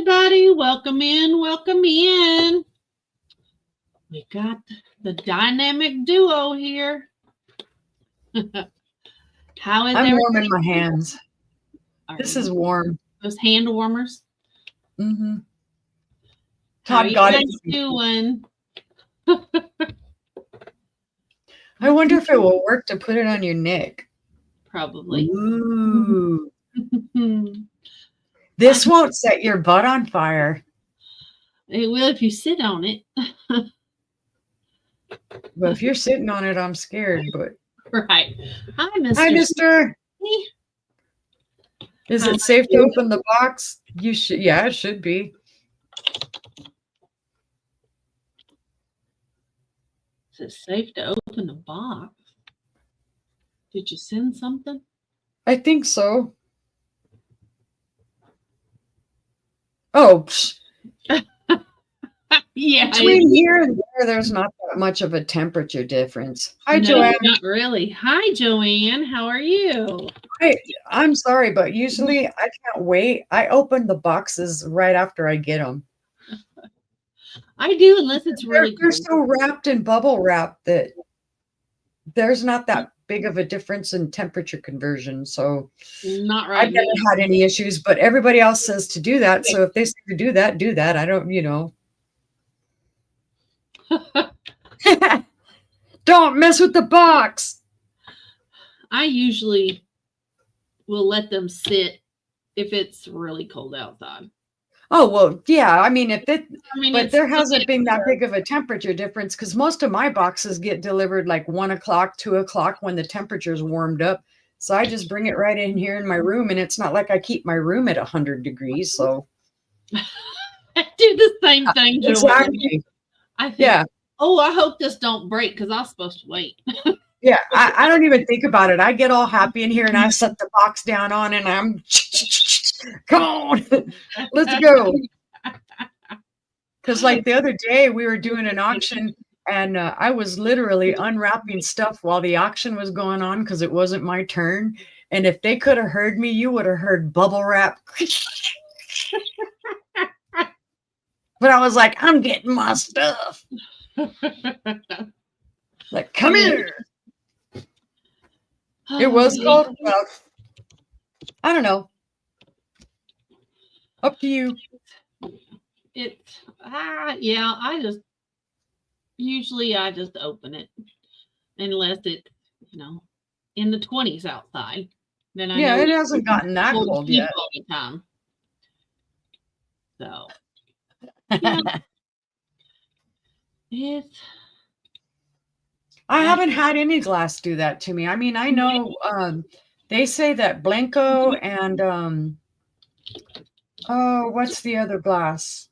everybody. Welcome in. Welcome in. We got the dynamic duo here. How is I'm everybody? warming my hands. This is warm. Those hand warmers. Mm-hmm. How Todd got you it. guys doing? I wonder if it will work to put it on your neck. Probably. Ooh. This won't set your butt on fire. It will if you sit on it. Well, if you're sitting on it, I'm scared, but Right. Hi, Mr. hi, mister. Is Hi. it safe to open the box? You should. Yeah, it should be. Is it safe to open the box? Did you send something? I think so. Oh, Yeah. between here and there's not that much of a temperature difference. Hi, No, Joanne. not really. Hi, Joanne. How are you? I'm sorry, but usually I can't wait. I open the boxes right after I get them. I do, unless it's really They're cold. so wrapped in bubble wrap that there's not that big of a difference in temperature conversion. So Not right I've never now. had any issues, but everybody else says to do that. So if they say to do that, do that. I don't, Don't mess with the box. I usually will let them sit if it's really cold outside. Oh, well, yeah. I mean, but it's there hasn't been that big of a temperature difference because most of my boxes get delivered like 1 o'clock, 2 o'clock when the temperature's warmed up. So I just bring it right in here in my room, and it's not like I keep my room at 100 degrees. So I do the same thing, Joanne. exactly. I think, Yeah. oh, I hope this don't break because I'm supposed to wait. Yeah, I don't even think about it. I get all happy in here and I set the box down on and I'm come on, let's go. Because like the other day we were doing an auction and I was literally unwrapping stuff while the auction was going on because it wasn't my turn. And if they could have heard me, you would have heard bubble wrap. But I was like, I'm getting my stuff. Like, come here. It was cold. Well, I don't know. Up to you. Yeah, usually I just open it unless it's, in the 20s outside. Then I know it hasn't gotten that cold yet. All the time. So, yeah. I haven't had any glass do that to me. I mean, I know they say that Blanco and what's the other glass?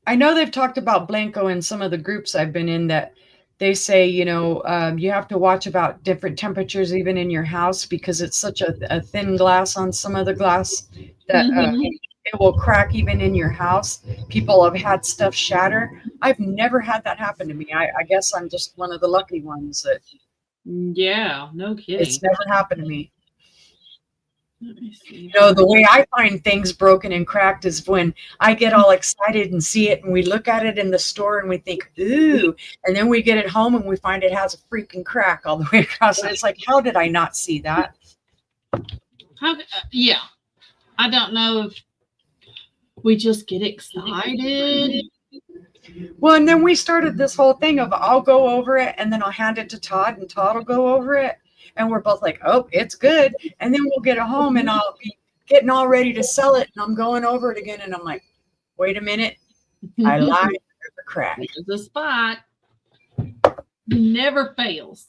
I know they've talked about Blanco in some of the groups I've been in that they say, you have to watch about different temperatures even in your house because it's such a thin glass on some of the glass that it will crack even in your house. People have had stuff shatter. I've never had that happen to me. I guess I'm just one of the lucky ones that. Yeah, no kidding. It's never happened to me. Let me see. The way I find things broken and cracked is when I get all excited and see it and we look at it in the store and we think, ooh, and then we get it home and we find it has a freaking crack all the way across. And it's like, how did I not see that? Yeah. I don't know if we just get excited. Well, and then we started this whole thing of I'll go over it and then I'll hand it to Todd and Todd will go over it. And we're both like, oh, it's good. And then we'll get it home and I'll be getting all ready to sell it. And I'm going over it again. And I'm like, wait a minute. I lied. There's a crack. There's a spot. Never fails.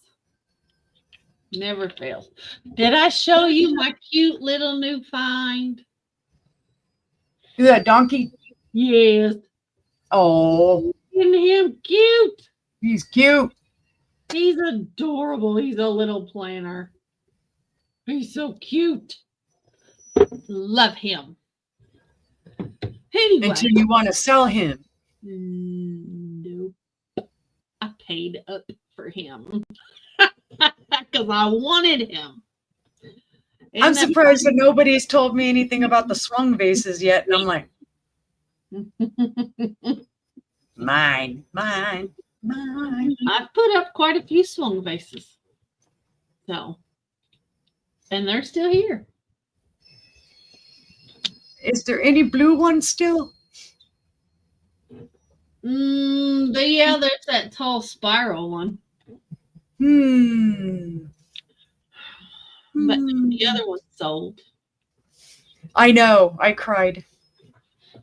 Never fails. Did I show you my cute little new find? That donkey? Yes. Oh. Isn't him cute? He's cute. He's adorable. He's a little planner. He's so cute. Love him. Anyway. Until you want to sell him. Nope. I paid up for him. Because I wanted him. I'm surprised that nobody's told me anything about the swung vases yet. And I'm like, mine. I've put up quite a few swung vases. So, and they're still here. Is there any blue ones still? But yeah, there's that tall spiral one. But the other one's sold. I know. I cried.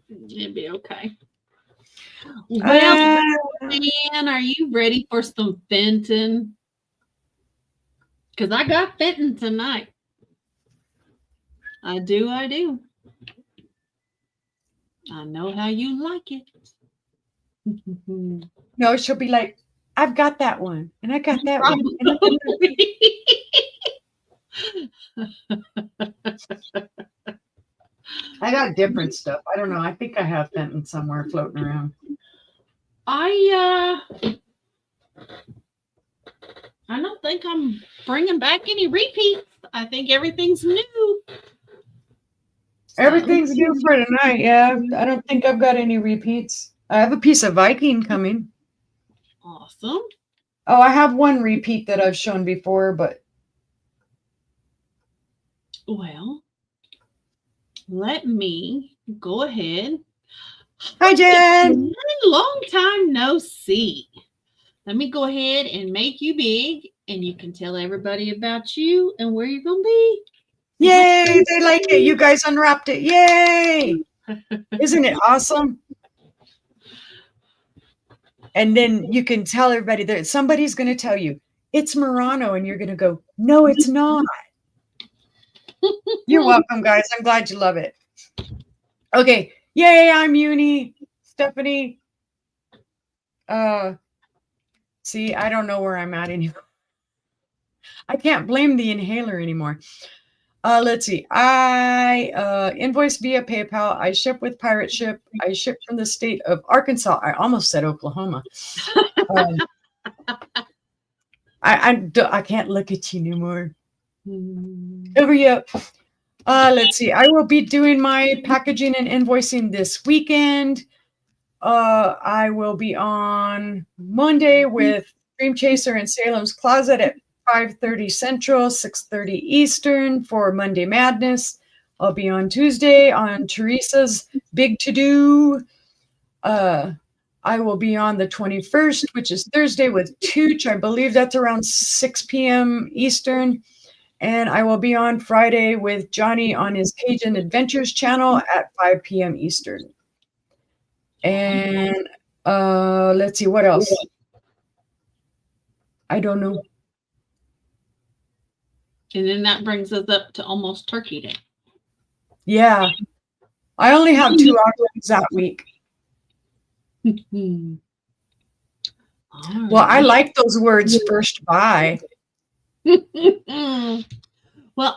It'd be okay. Well, man, are you ready for some Fenton? Because I got Fenton tonight. I do. I know how you like it. No, she'll be like, I've got that one, and I got that one. I got different stuff. I don't know. I think I have Fenton somewhere floating around. I don't think I'm bringing back any repeats. I think everything's new. Everything's new for tonight. Yeah, I don't think I've got any repeats. I have a piece of Viking coming. Awesome. Oh, I have one repeat that I've shown before, but well, let me go ahead. Hi, Jen. Long time no see. Let me go ahead and make you big, and you can tell everybody about you and where you're gonna be. Yay! They like it. You guys unwrapped it. Yay! Isn't it awesome? And then you can tell everybody that somebody's going to tell you it's Murano, and you're going to go, no, it's not. You're welcome, guys. I'm glad you love it. Okay. Yay, I'm Uni. Stephanie. See, I don't know where I'm at anymore. I can't blame the inhaler anymore. Let's see. I invoice via PayPal. I ship with Pirate Ship. I ship from the state of Arkansas. I almost said Oklahoma. I can't look at you anymore. Hurry up. Let's see. I will be doing my packaging and invoicing this weekend. I will be on Monday with Dream Chaser and Salem's Closet at 5:30 Central, 6:30 Eastern for Monday Madness. I'll be on Tuesday on Teresa's Big To Do. I will be on the 21st, which is Thursday, with Tooch. I believe that's around 6 p.m. Eastern. And I will be on Friday with Johnny on his Cajun Adventures channel at 5 p.m. Eastern. And let's see, what else? I don't know. And then that brings us up to almost Turkey Day. Yeah. I only have 2 outings that week. Well, I like those words, first buy. Well,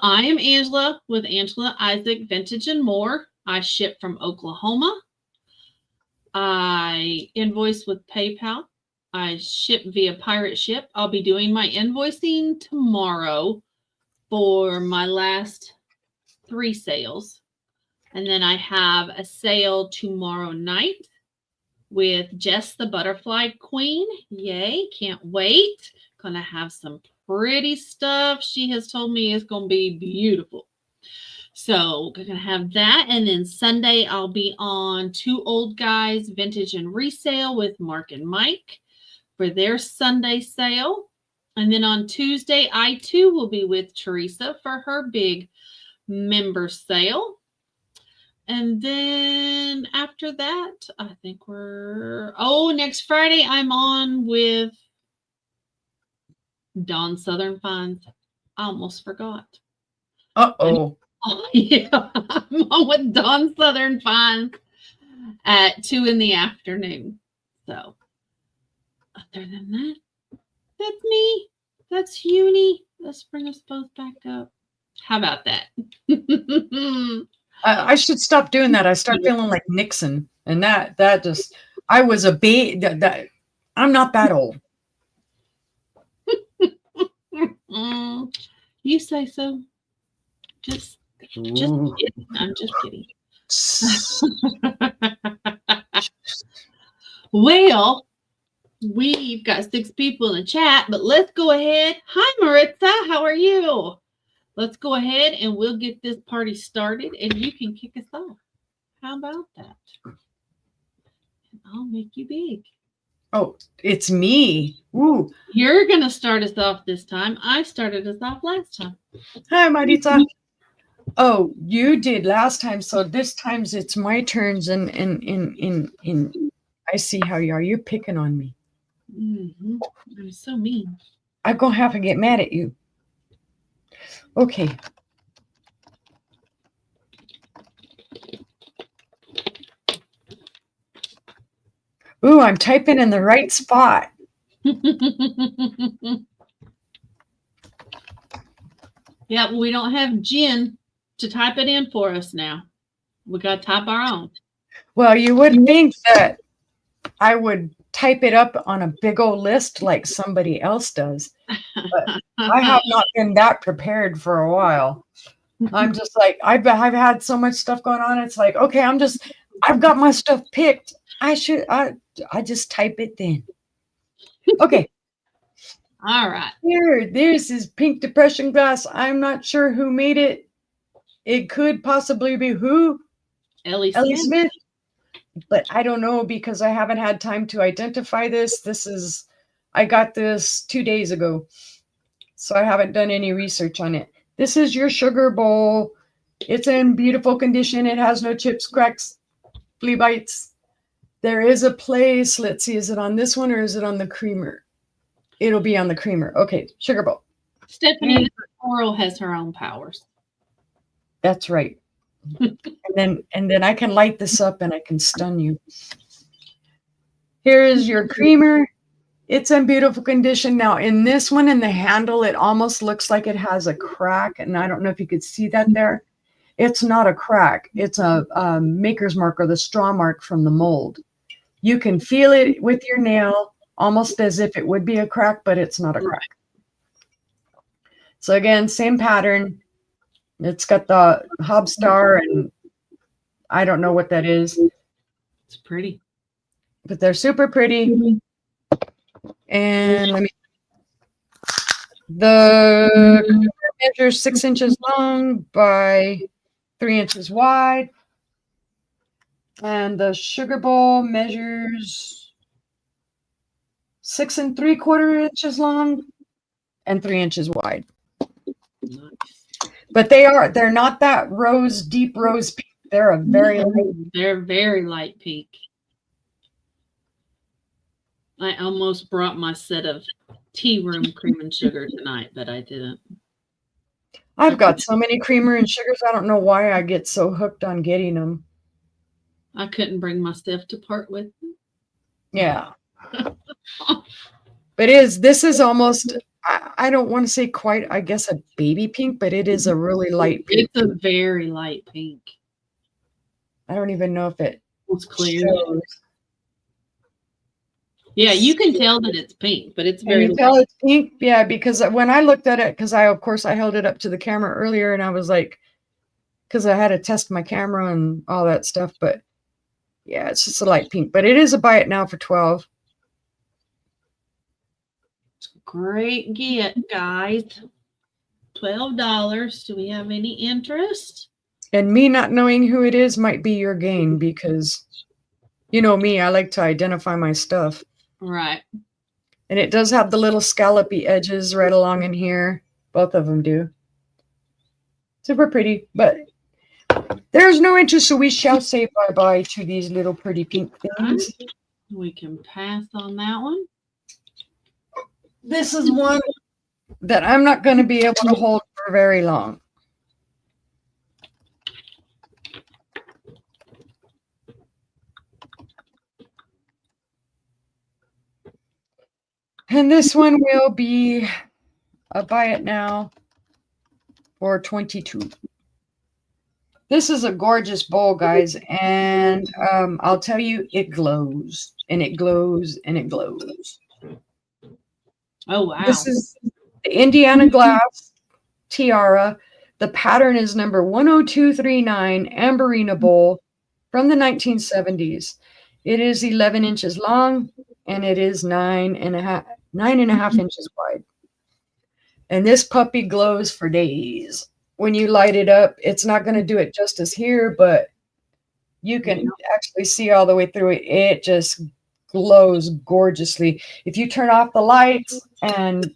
I am Angela with Angela Isaac Vintage and More. I ship from Oklahoma. I invoice with PayPal. I ship via Pirate Ship. I'll be doing my invoicing tomorrow for my last 3 sales. And then I have a sale tomorrow night with Jess the Butterfly Queen. Yay, can't wait. Gonna have some pretty stuff. She has told me it's gonna be beautiful. So we're gonna have that. And then Sunday I'll be on Two Old Guys Vintage and Resale with Mark and Mike for their Sunday sale. And then on Tuesday, I too will be with Teresa for her big member sale. And then after that, I think next Friday, I'm on with Dawn Southern Finds. I almost forgot. Uh-oh. Yeah, I'm on with Dawn Southern Finds at 2 p.m. So other than that, that's me. That's Uni. Let's bring us both back up. How about that? I should stop doing that. I start feeling like Nixon, and that just, I was a baby. I'm not that old. You say so. Just Ooh. kidding. I'm just kidding. Well, we've got 6 people in the chat, but let's go ahead. Hi, Maritza. How are you? Let's go ahead and we'll get this party started and you can kick us off. How about that? I'll make you big. Oh, it's me. Ooh. You're going to start us off this time. I started us off last time. Hi, Maritza. Oh, you did last time, so this time's it's my turns, and I see how you are. You're picking on me. Mm-hmm. I'm so mean. I'm gonna have to get mad at you. Okay. Ooh, I'm typing in the right spot. Yeah, well, we don't have Jen to type it in for us now. We got to type our own. Well, you would think that I would type it up on a big old list like somebody else does. But I have not been that prepared for a while. I'm just like, I've had so much stuff going on. It's like, okay, I've got my stuff picked. I just type it then. Okay. All right. This is Pink Depression Glass. I'm not sure who made it. It could possibly be who? Ellie Smith. But I don't know because I haven't had time to identify this. I got this 2 days ago. So I haven't done any research on it. This is your sugar bowl. It's in beautiful condition. It has no chips, cracks, flea bites. There is a place. Let's see. Is it on this one or is it on the creamer? It'll be on the creamer. Okay. Sugar bowl. Stephanie Coral has her own powers. That's right. and then I can light this up and I can stun you. Here is your creamer. It's in beautiful condition. Now in this one, in the handle, it almost looks like it has a crack. And I don't know if you could see that there. It's not a crack. It's a maker's mark or the straw mark from the mold. You can feel it with your nail almost as if it would be a crack, but it's not a crack. So again, same pattern. It's got the hub star and I don't know what that is. It's pretty. But they're super pretty. And the measures 6 inches long by 3 inches wide. And the sugar bowl measures 6 3/4 inches long and 3 inches wide. Nice. But they're not that deep rose pink. They're a very They're very light pink. I almost brought my set of tea room cream and sugar tonight, but I didn't. I've got so many creamer and sugars. I don't know why I get so hooked on getting them. I couldn't bring myself to part with them. Yeah. But this is almost, I don't want to say quite, I guess, a baby pink, but it is a really light pink. It's a very light pink. I don't even know if it was clear. shows. Yeah, you can tell that it's pink, but it's very light. Tell it's pink? Yeah, because when I looked at it, because I held it up to the camera earlier and I was like, because I had to test my camera and all that stuff, but yeah, it's just a light pink, but it is a buy it now for $12. Great get, guys. $12. Do we have any interest? And me not knowing who it is might be your gain because, you know me, I like to identify my stuff. Right. And it does have the little scallopy edges right along in here. Both of them do. Super pretty, but there's no interest, so we shall say bye-bye to these little pretty pink things. We can pass on that one. This is one that I'm not going to be able to hold for very long. And this one will be a buy it now for $22. This is a gorgeous bowl, guys, and I'll tell you, it glows, and it glows, and it glows. Oh, wow. This is the Indiana Glass Tiara. The pattern is number 10239 Amberina Bowl from the 1970s. It is 11 inches long and it is 9.5 inches wide. And this puppy glows for days. When you light it up, it's not going to do it justice here, but you can actually see all the way through it. It just glows gorgeously. If you turn off the lights and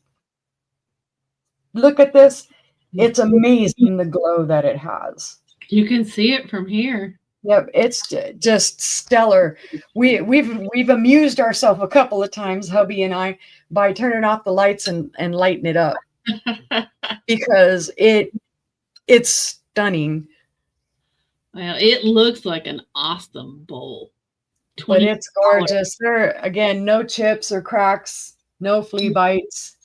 look at this, it's amazing the glow that it has. You can see it from here. Yep, it's just stellar. We've amused ourselves a couple of times, hubby and I, by turning off the lights and lighting it up because it's stunning. Well, it looks like an awesome bowl. But it's gorgeous. There again, no chips or cracks, no flea bites.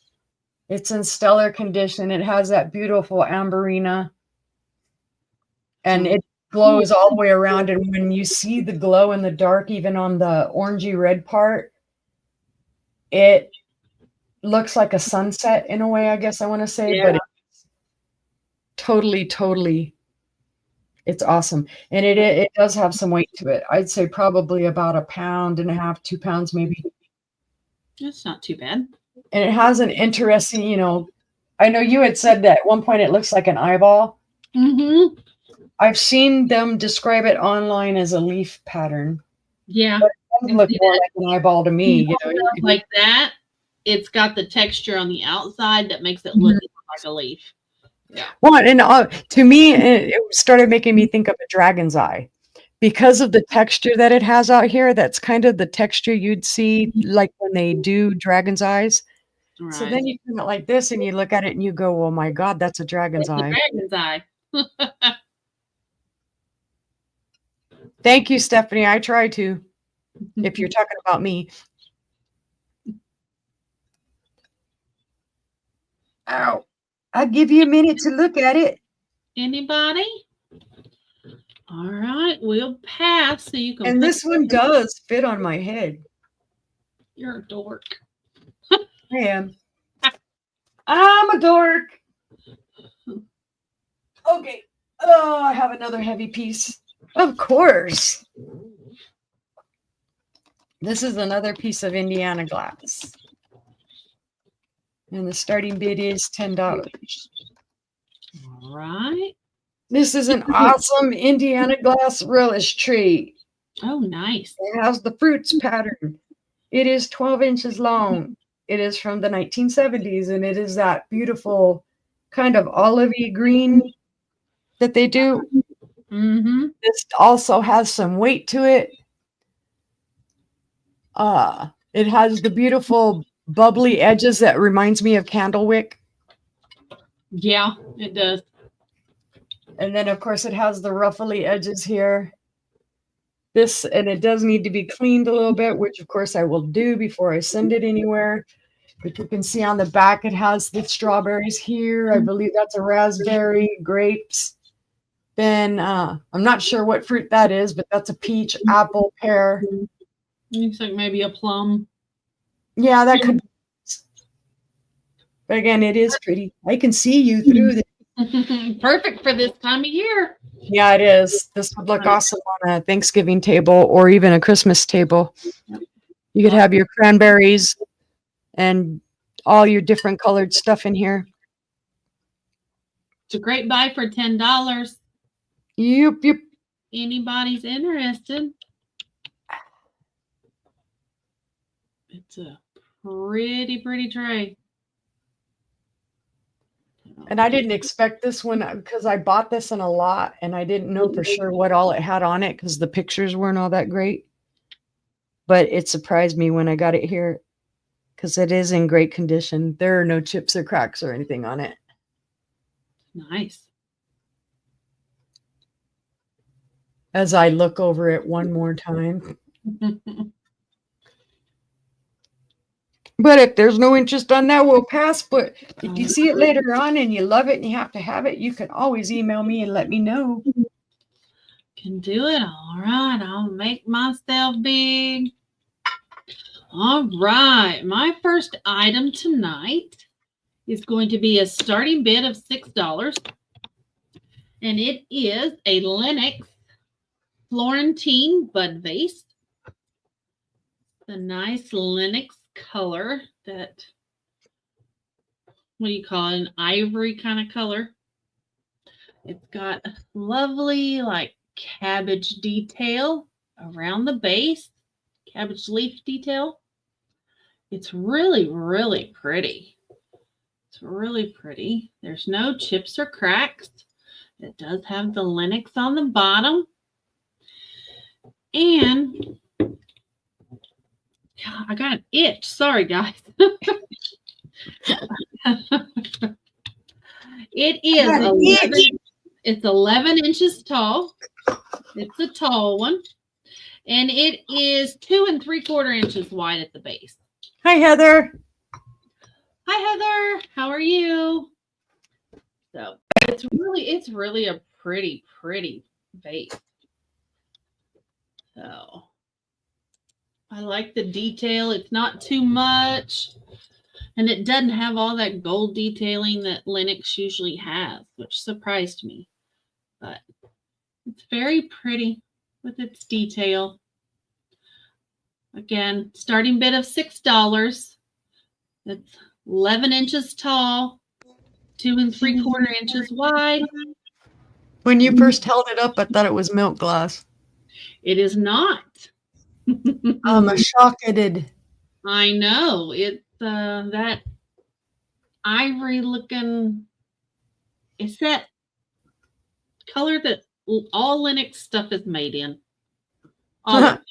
It's in stellar condition. It has that beautiful amberina, and it glows all the way around. And when you see the glow in the dark, even on the orangey red part, it looks like a sunset in a way, I guess I want to say, but it's totally, it's awesome. And it does have some weight to it. I'd say probably about 1.5 pounds, 2 pounds, maybe. That's not too bad. And it has an interesting, I know you had said that at one point it looks like an eyeball. Mm-hmm. I've seen them describe it online as a leaf pattern. Yeah. But it doesn't look more like an eyeball to me. Like that. It's got the texture on the outside that makes it look like a leaf. Yeah. Well, and to me, it started making me think of a dragon's eye because of the texture that it has out here. That's kind of the texture you'd see like when they do dragon's eyes. Right. So then you turn it like this and you look at it and you go, oh my God, that's a dragon's eye. Dragon's eye. Thank you, Stephanie. I try to, if you're talking about me. Ow. I'll give you a minute to look at it. Anybody? All right, we'll pass so you can. And this one does fit on my head. You're a dork. I am. I'm a dork. Okay. Oh, I have another heavy piece. Of course. This is another piece of Indiana glass. And the starting bid is $10. All right. This is an awesome Indiana glass relish tree. Oh, nice. It has the fruits pattern. It is 12 inches long. It is from the 1970s, and it is that beautiful kind of olivey green that they do. Mm-hmm. This also has some weight to it. It has the beautiful bubbly edges that reminds me of candlewick. Yeah, it does. And then, of course, it has the ruffly edges here. And it does need to be cleaned a little bit, which, of course, I will do before I send it anywhere. But you can see on the back, it has the strawberries here. I believe that's a raspberry, grapes. Then I'm not sure what fruit that is, but that's a peach, apple, pear. Looks like maybe a plum. Yeah, that could be. But again, it is pretty. I can see you through this. Perfect for this time of year. Yeah, it is. This would look awesome on a Thanksgiving table or even a Christmas table. You could have your cranberries and all your different colored stuff in here. It's a great buy for $10. Yep. Anybody's interested. It's a pretty tray. And I didn't expect this one because I bought this in a lot and I didn't know for sure what all it had on it because the pictures weren't all that great. But it surprised me when I got it here because it is in great condition. There are no chips or cracks or anything on it. Nice. As I look over it one more time. But if there's no interest on that, we'll pass. But if you see it later on and you love it and you have to have it, you can always email me and let me know. Can do it. All right. I'll make myself big. All right. My first item tonight is going to be a starting bid of $6. And it is a Lenox Florentine bud vase. The nice Lenox color that, what do you call it? An ivory kind of color. It's got a lovely like cabbage detail around the base, cabbage leaf detail. It's really, really pretty. It's really pretty. There's no chips or cracks. It does have the Lenox on the bottom. And I got an itch. Sorry, guys. It is 11, it's 11 inches tall. It's a tall one. And it is 2 3/4 inches wide at the base. Hi, Heather. Hi, Heather. How are you? So it's really a pretty vase. So I like the detail. It's not too much. And it doesn't have all that gold detailing that Lenox usually has, which surprised me. But it's very pretty with its detail. Again, starting bid of $6. It's 11 inches tall, 2 3/4 inches wide. When you first held it up, I thought it was milk glass. It is not. I'm shocked it did. I know. It's that ivory looking, it's that color that all Lenox stuff is made in. All of it.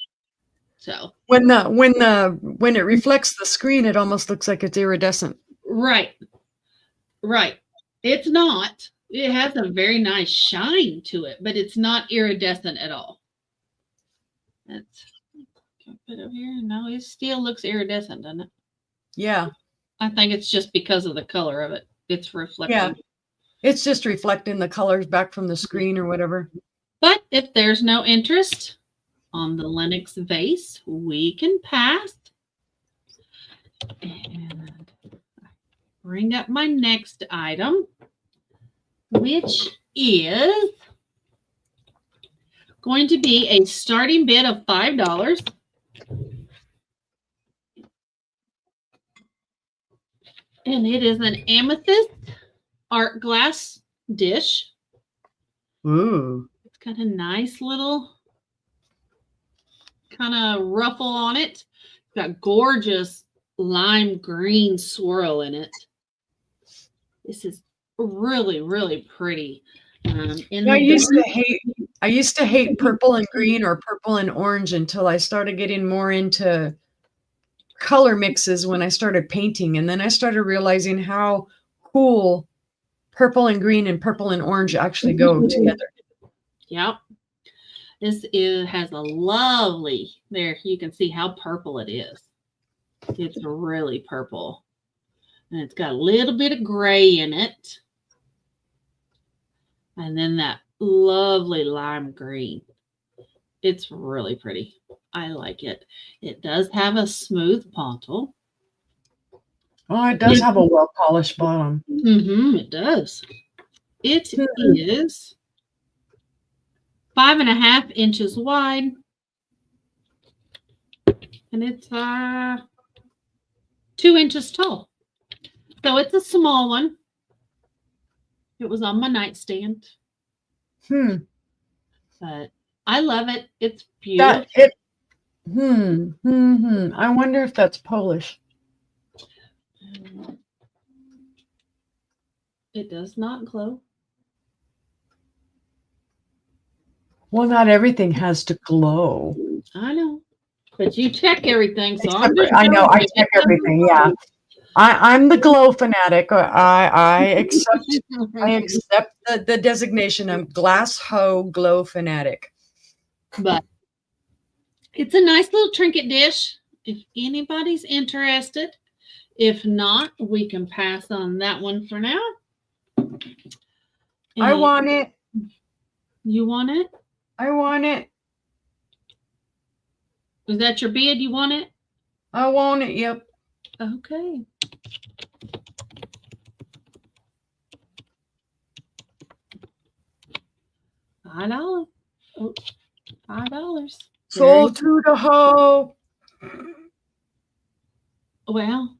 So when it reflects the screen, it almost looks like it's iridescent. right. It's not. It has a very nice shine to it, but it's not iridescent at all. That's, can I put it over here? No, it still looks iridescent, doesn't it? Yeah. I think it's just because of the color of it. It's reflecting. Yeah. It's just reflecting the colors back from the screen or whatever. But if there's no interest on the Lenox vase, we can pass. And bring up my next item, which is going to be a starting bid of $5. And it is an amethyst art glass dish. Ooh. It's got a nice little kind of ruffle on it. It's got gorgeous lime green swirl in it. This is really pretty. I used to hate purple and green or purple and orange until I started getting more into color mixes when I started painting. And then I started realizing how cool purple and green and purple and orange actually go together. Yep. This has a lovely, there you can see how purple it is. It's really purple. And it's got a little bit of gray in it. And then that lovely lime green. It's really pretty. I like it. It does have a smooth pontil. Oh, it does have a well-polished bottom. It does. It is 5.5 inches wide. And it's 2 inches tall. So it's a small one. It was on my nightstand. But I love it. It's beautiful. I wonder if that's Polish. It does not glow. Well, not everything has to glow. I know. But you check everything. So I know. I check everything. Yeah. I'm the glow fanatic. I accept the designation. I'm glass hoe glow fanatic. But it's a nice little trinket dish if anybody's interested. If not, we can pass on that one for now. I want it. You want it? I want it. Is that your bid? You want it? I want it. Yep. Okay. $5. Oh, $5. Sold to the hoe. Well,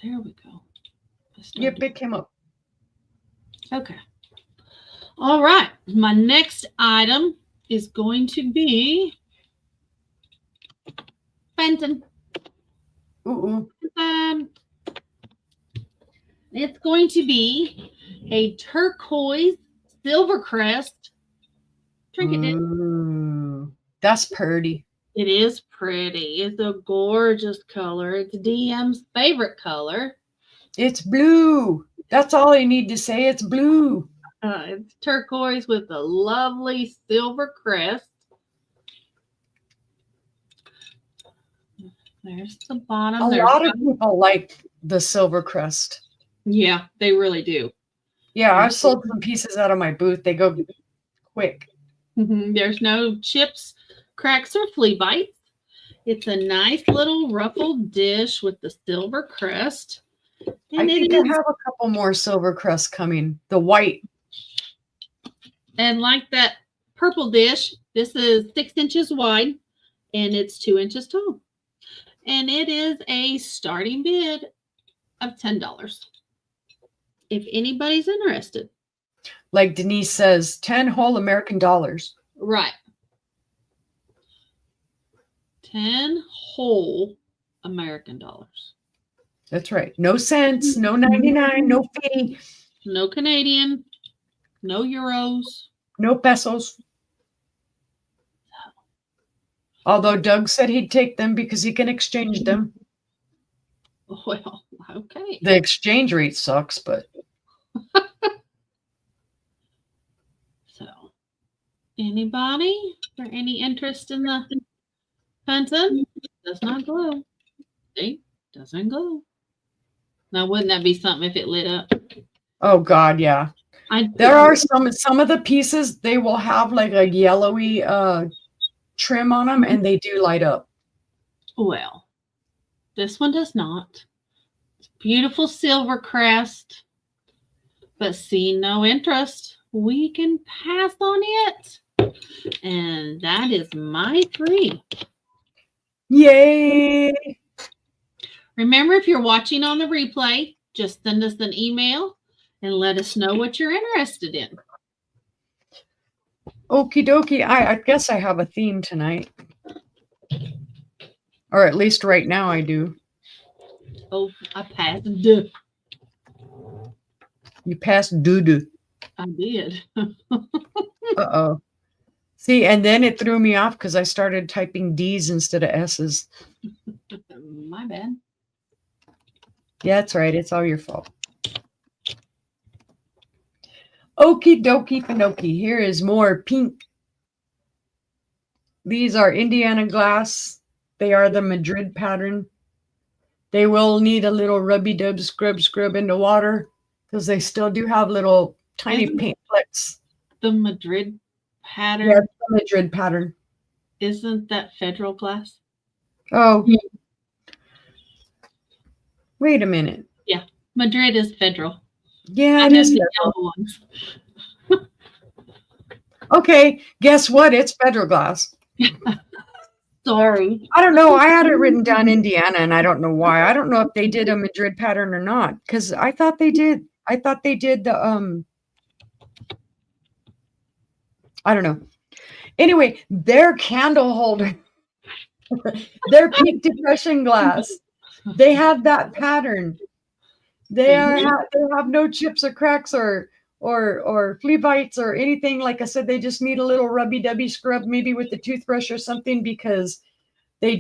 there we go. You pick him up. Okay. All right. My next item is going to be Fenton. Ooh. It's going to be a turquoise Silvercrest trinket. Ooh, that's pretty. It is pretty. It's a gorgeous color. It's DM's favorite color. It's blue. That's all I need to say. It's blue. It's turquoise with a lovely silver crest. There's the bottom. A lot of people like the silver crest. Yeah, they really do. Yeah, I've sold some pieces out of my booth. They go quick. There's no chips, cracks, or flea bites. It's a nice little ruffled dish with the silver crest. And I think I have a couple more silver crusts coming. The white. And like that purple dish, this is 6 inches wide and it's 2 inches tall. And it is a starting bid of $10. If anybody's interested. Like Denise says, 10 whole American dollars. Right. 10 whole American dollars. That's right. No cents, no 99, no 50. No Canadian, no euros. No pesos. Although Doug said he'd take them because he can exchange them. Well, okay. The exchange rate sucks, but. So, anybody or any interest in the Fenton? Does not glow. See? Doesn't glow. Now, wouldn't that be something if it lit up? Oh God, yeah. There are some of the pieces, they will have like a yellowy trim on them, and they do light up. Well, this one does not. Beautiful silver crest, but see no interest. We can pass on it. And that is my 3. Yay! Remember, if you're watching on the replay, just send us an email and let us know what you're interested in. Okie dokie. I guess I have a theme tonight. Or at least right now I do. Oh, I passed. You passed doo-doo. I did. Uh-oh. See, and then it threw me off because I started typing D's instead of S's. My bad. Yeah, that's right. It's all your fault. Okie dokie Finoki. Here is more pink. These are Indiana glass. They are the Madrid pattern. They will need a little rubby dub scrub into water because they still do have little tiny paint flecks. The Madrid pattern? Yeah, the Madrid pattern. Isn't that federal glass? Oh. Wait a minute. Yeah, Madrid is federal. Yeah, it is federal. Ones. Okay, guess what? It's federal glass. Sorry. I don't know. I had it written down Indiana, and I don't know why. I don't know if they did a Madrid pattern or not, because I thought they did. I thought they did the I don't know. Anyway, their candle holder, their peak depression glass, they have that pattern. They have no chips or cracks or flea bites or anything. Like I said, they just need a little rubby dubby scrub, maybe with the toothbrush or something, because they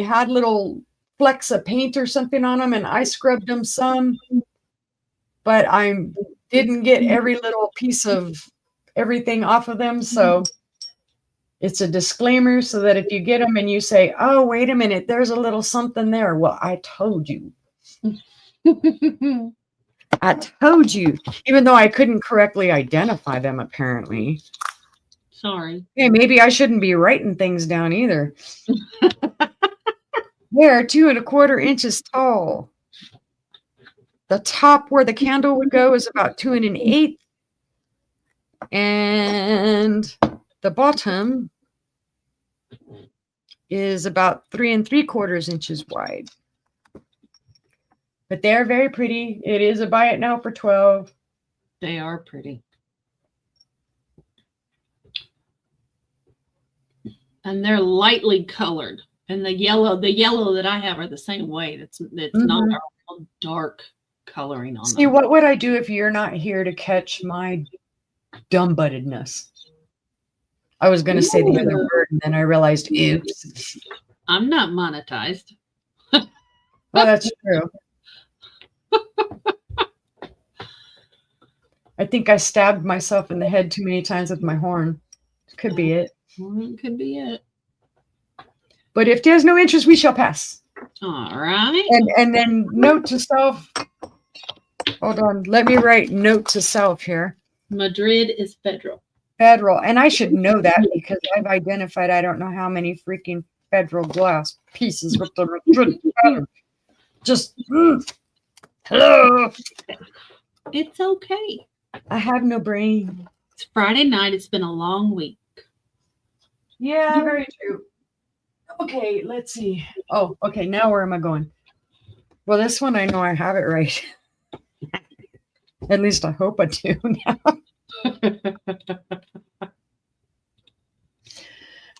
had little flecks of paint or something on them, and I scrubbed them some, but I didn't get every little piece of everything off of them. So it's a disclaimer so that if you get them and you say, oh, wait a minute, there's a little something there. Well, I told you. I told you, even though I couldn't correctly identify them, apparently. Sorry. Hey, maybe I shouldn't be writing things down either. They're 2 1/4 inches tall. The top where the candle would go is about 2 1/8. And the bottom is about 3 3/4 inches wide. But they're very pretty. It is a buy it now for 12. They are pretty. And they're lightly colored. And the yellow that I have are the same way. It's not a real dark coloring on them. See, what would I do if you're not here to catch my dumb-buttedness? I was going to say the other word, and then I realized, oops. I'm not monetized. Oh, that's true. I think I stabbed myself in the head too many times with my horn. Could be it. Could be it. But if there's no interest, we shall pass. All right. And then note to self. Hold on. Let me write note to self here. Madrid is federal. Federal. And I should know that because I've identified I don't know how many freaking federal glass pieces with the Madrid pattern. Just hello. It's okay. I have no brain. It's Friday night. It's been a long week. Yeah, very true. Okay, let's see. Oh, okay. Now where am I going? Well, this one I know I have it right. At least I hope I do now.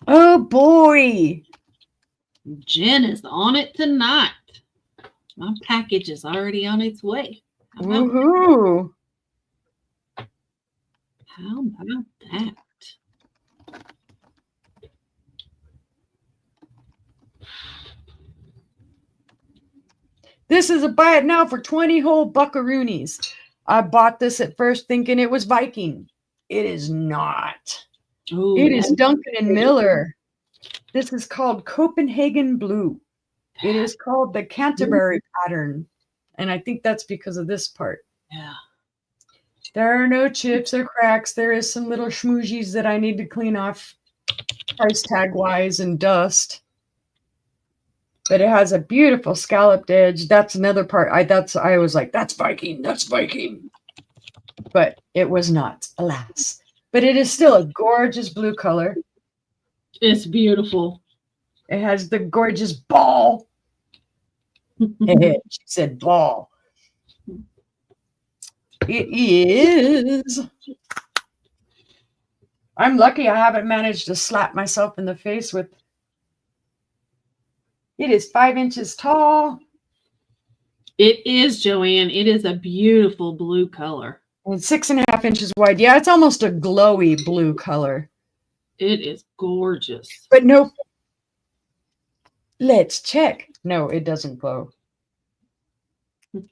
Oh boy. Jen is on it tonight. My package is already on its way. Woohoo. How about that? This is a buy it now for 20 whole buckaroonies. I bought this at first thinking it was Viking. It is not. Ooh, It is Duncan and Miller. This is called Copenhagen Blue. It is called the Canterbury pattern. And I think that's because of this part. Yeah. There are no chips or cracks. There is some little schmoozies that I need to clean off price tag wise and dust. But it has a beautiful scalloped edge. That's another part. I was like, that's Viking. That's Viking. But it was not, alas. But it is still a gorgeous blue color. It's beautiful. It has the gorgeous ball. She said ball. It is. I'm lucky I haven't managed to slap myself in the face with. It is 5 inches tall. It is, Joanne. It is a beautiful blue color. And 6.5 inches wide. Yeah, it's almost a glowy blue color. It is gorgeous. But no. Let's check. No, it doesn't glow.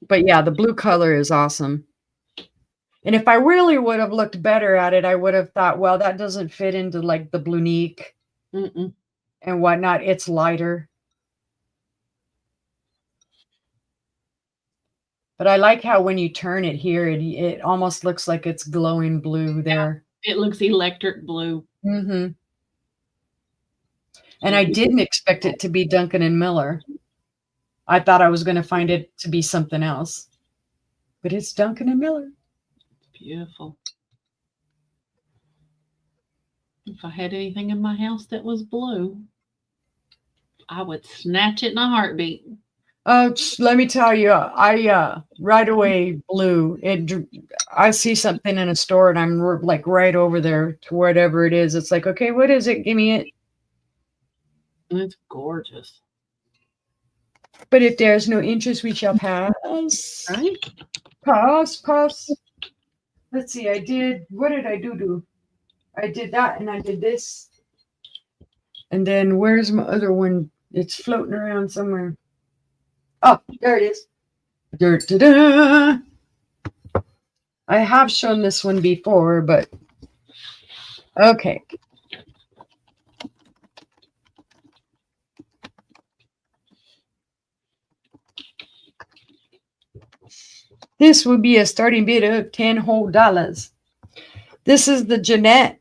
But yeah, the blue color is awesome. And if I really would have looked better at it, I would have thought, well, that doesn't fit into like the Blunique and whatnot. It's lighter. But I like how when you turn it here, it almost looks like it's glowing blue there. Yeah, it looks electric blue. Mm-hmm. And I didn't expect it to be Duncan and Miller. I thought I was going to find it to be something else. But it's Duncan and Miller. Beautiful. If I had anything in my house that was blue, I would snatch it in a heartbeat. Oh, let me tell you, I right away blue. I see something in a store and I'm like right over there to whatever it is. It's like, okay, what is it? Give me it. It's gorgeous. But if there's no interest, we shall pass. Right? Pass. Let's see. What did I do? I did that and I did this. And then where's my other one? It's floating around somewhere. Oh, there it is. Da-da-da. I have shown this one before, but okay. This would be a starting bid of 10 whole dollars. This is the Jeanette.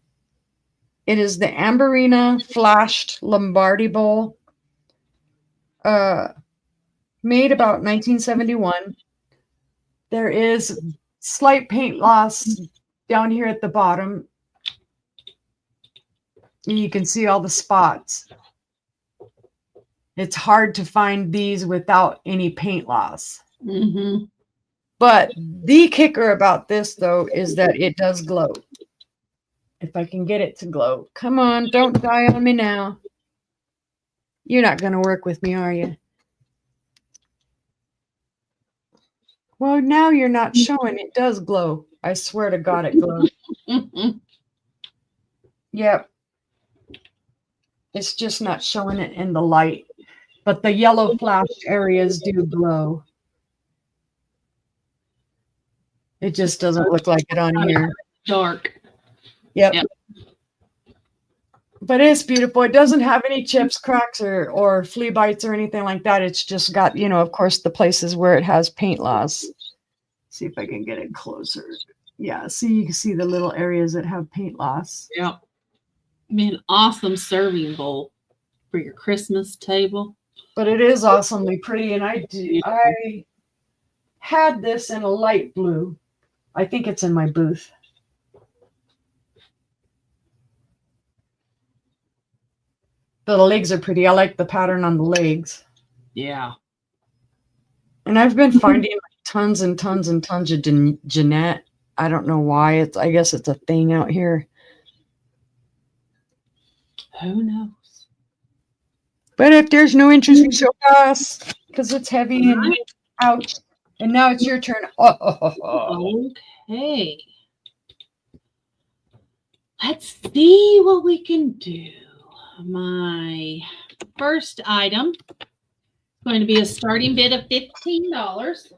It is the Amberina flashed Lombardi bowl. Made about 1971. There is slight paint loss down here at the bottom. And you can see all the spots. It's hard to find these without any paint loss. Mm-hmm. But the kicker about this, though, is that it does glow. If I can get it to glow. Come on, don't die on me now. You're not going to work with me, are you? Well, now you're not showing. It does glow. I swear to God, it glows. Yep. It's just not showing it in the light. But the yellow flashed areas do glow. It just doesn't look like it on here. Dark. Yep. Yep. But it's beautiful. It doesn't have any chips, cracks, or flea bites or anything like that. It's just got, you know, of course, the places where it has paint loss. See if I can get it closer. Yeah, see, you can see the little areas that have paint loss. Yep. Be an awesome serving bowl for your Christmas table. But it is awesomely pretty, and I had this in a light blue. I think it's in my booth. The legs are pretty. I like the pattern on the legs. Yeah. And I've been finding tons and tons and tons of Jeanette. I don't know why. I guess it's a thing out here. Who knows? But if there's no interest, we show us because it's heavy and ouch. And now it's your turn. Okay. Let's see what we can do. My first item is going to be a starting bid of $15.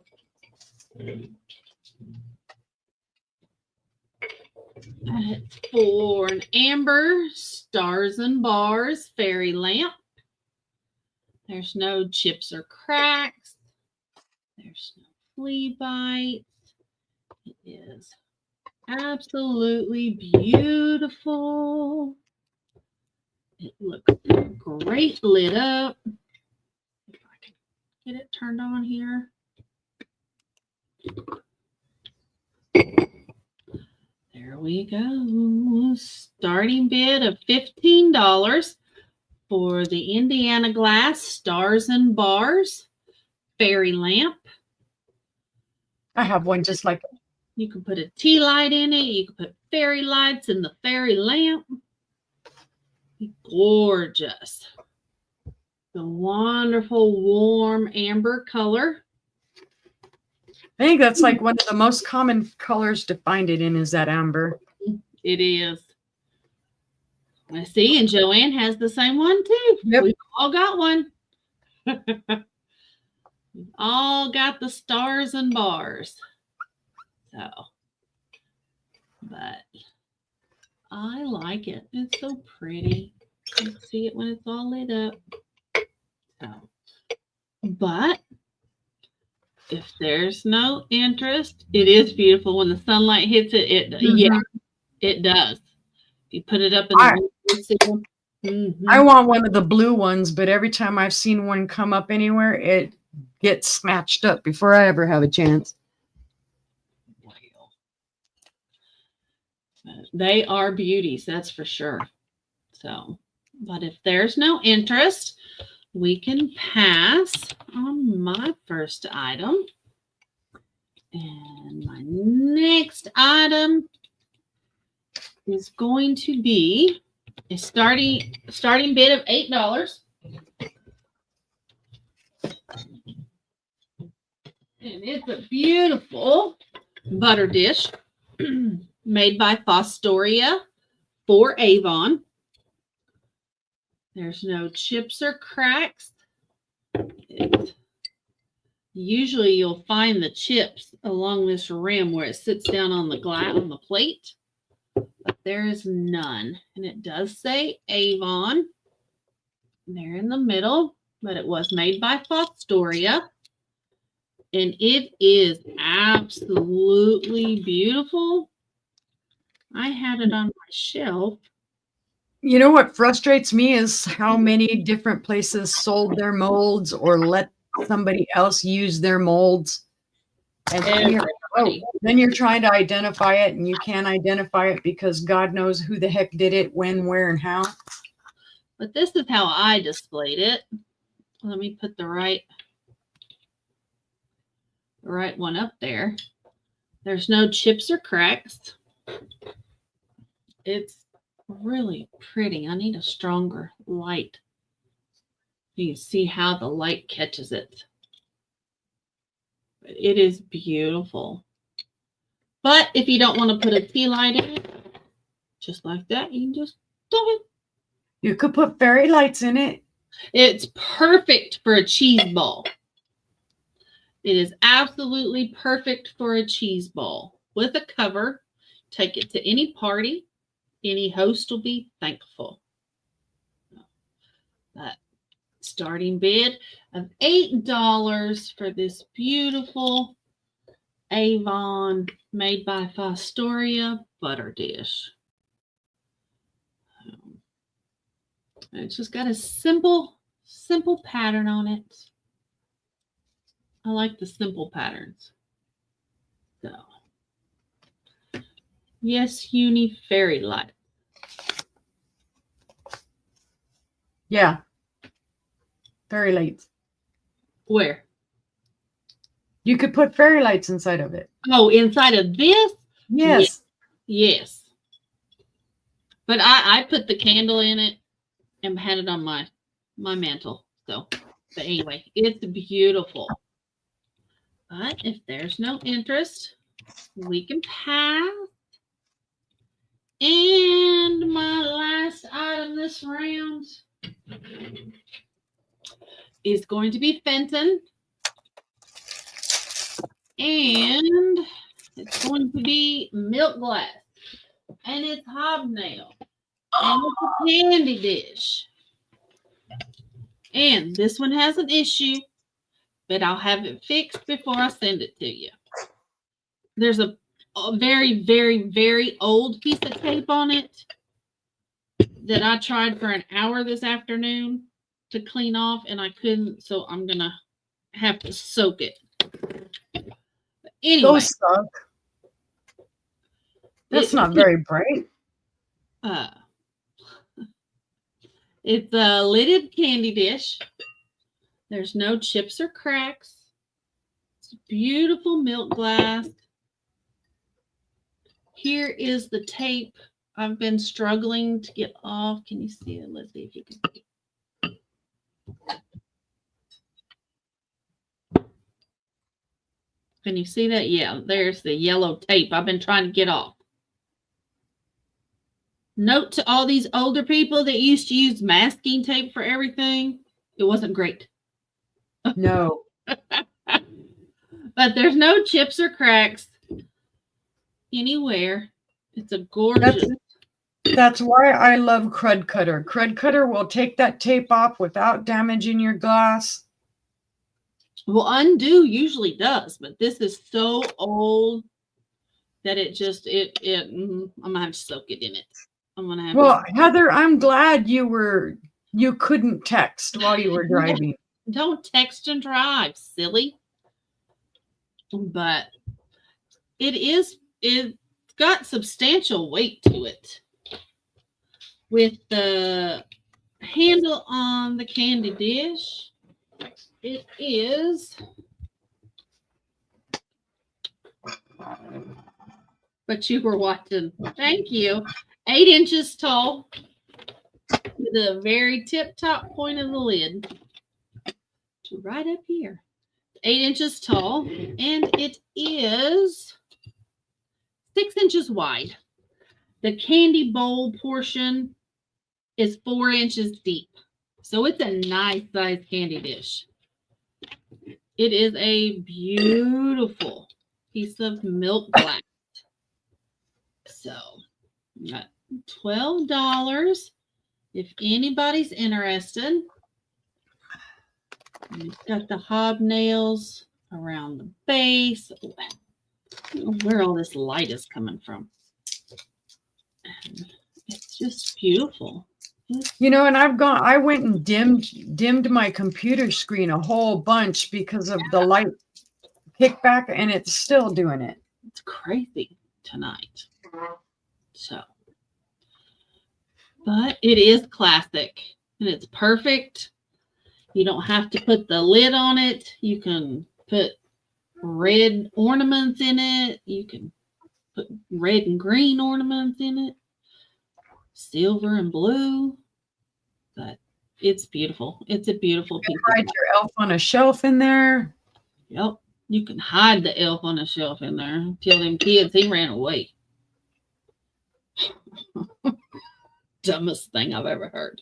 For an amber stars and bars fairy lamp. There's no chips or cracks. There's no flea bites. It is absolutely beautiful. It looks great lit up. If I can get it turned on here. There we go. Starting bid of $15 for the Indiana Glass Stars and Bars fairy lamp. I have one just like it. You can put a tea light in it. You can put fairy lights in the fairy lamp. Gorgeous. The wonderful warm amber color. I think that's like one of the most common colors to find it in is that amber. It is. I see, and Joanne has the same one too. Yep. We've all got one. We've all got the stars and bars. So, but I like it. It's so pretty. You can see it when it's all lit up. So, but if there's no interest, it is beautiful when the sunlight hits it. Yeah, it does. You put it up in the I want one of the blue ones, but every time I've seen one come up anywhere, it gets smashed up before I ever have a chance. Well, they are beauties, that's for sure. So, but if there's no interest, we can pass on my first item. And my next item is going to be a starting bid of $8. And it's a beautiful butter dish made by Fostoria for Avon. There's no chips or cracks. Usually you'll find the chips along this rim where it sits down on the glass on the plate, but there is none. And it does say Avon. They're in the middle, but it was made by Fostoria. And it is absolutely beautiful. I had it on my shelf. You know what frustrates me is how many different places sold their molds or let somebody else use their molds. And here pretty. then you're trying to identify it and you can't identify it because God knows who the heck did it, when, where, and how. But this is how I displayed it. Let me put the right one up there. There's no chips or cracks. It's really pretty. I need a stronger light. You can see how the light catches it. But it is beautiful. But if you don't want to put a tea light in it, just like that, you can just do it. You could put fairy lights in it. It's perfect for a cheese ball. It is absolutely perfect for a cheese ball. With a cover, take it to any party. Any host will be thankful. That starting bid of $8 for this beautiful Avon made by Fostoria butter dish. It's just got a simple pattern on it. I like the simple patterns. So, yes, Uni Fairy Light. Yeah. Fairy lights. Where? You could put fairy lights inside of it. Oh, inside of this? Yes. Yes. But I put the candle in it and had it on my mantle. So, but anyway, it's beautiful. But if there's no interest, we can pass. And my last item this round is going to be Fenton. And it's going to be Milk Glass. And it's Hobnail. And it's a candy dish. And this one has an issue, but I'll have it fixed before I send it to you. There's a very, very, very old piece of tape on it that I tried for an hour this afternoon to clean off, and I couldn't, so I'm going to have to soak it. But anyway. Those suck. That's not very bright. It's a lidded candy dish. There's no chips or cracks. It's a beautiful milk glass. Here is the tape I've been struggling to get off. Can you see it? Let's see if you can. Can you see that? Yeah, there's the yellow tape I've been trying to get off. Note to all these older people that used to use masking tape for everything. It wasn't great. No. But there's no chips or cracks anywhere. It's a gorgeous. That's why I love Crud Cutter. Crud Cutter will take that tape off without damaging your glass. Well, Undo usually does, but this is so old that it just I'm gonna have to soak it in it. I'm gonna have. Well, Heather, I'm glad you couldn't text while you were driving. Don't text and drive, silly. But it's got substantial weight to it. With the handle on the candy dish, it is, but you were watching. Thank you. 8 inches tall with the very tip top point of the lid to right up here. 8 inches tall, and it is 6 inches wide. The candy bowl portion is 4 inches deep. So it's a nice size candy dish. It is a beautiful piece of milk glass. So, got $12 if anybody's interested. And it's got the hobnails around the base. I don't know where all this light is coming from. And it's just beautiful. You know, and I went and dimmed my computer screen a whole bunch because of the light kickback, and it's still doing it. It's crazy tonight. So, but it is classic and it's perfect. You don't have to put the lid on it. You can put red ornaments in it. You can put red and green ornaments in it, silver and blue. But it's beautiful. It's a beautiful piece. Hide your elf on a shelf in there. Yep. You can hide the elf on a shelf in there. Tell them kids he ran away. Dumbest thing I've ever heard.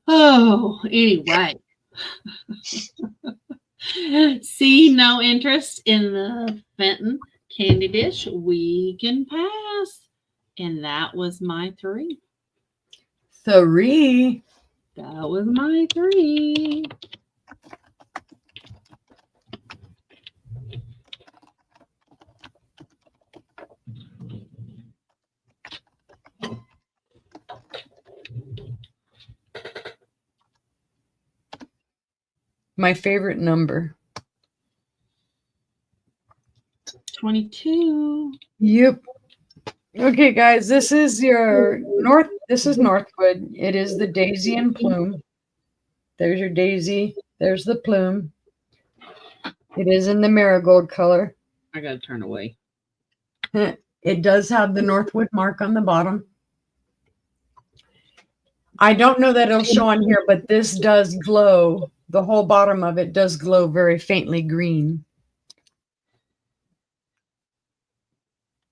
Oh, anyway. See no interest in the Fenton candy dish. We can pass. And that was my 3. 3. That was my 3. My favorite number. 22. Yep. Okay, guys, this is your this is Northwood. It is the daisy and plume. There's your daisy. There's the plume. It is in the marigold color. I gotta turn away. It does have the Northwood mark on the bottom. I don't know that it'll show on here, but this does glow. The whole bottom of it does glow very faintly green.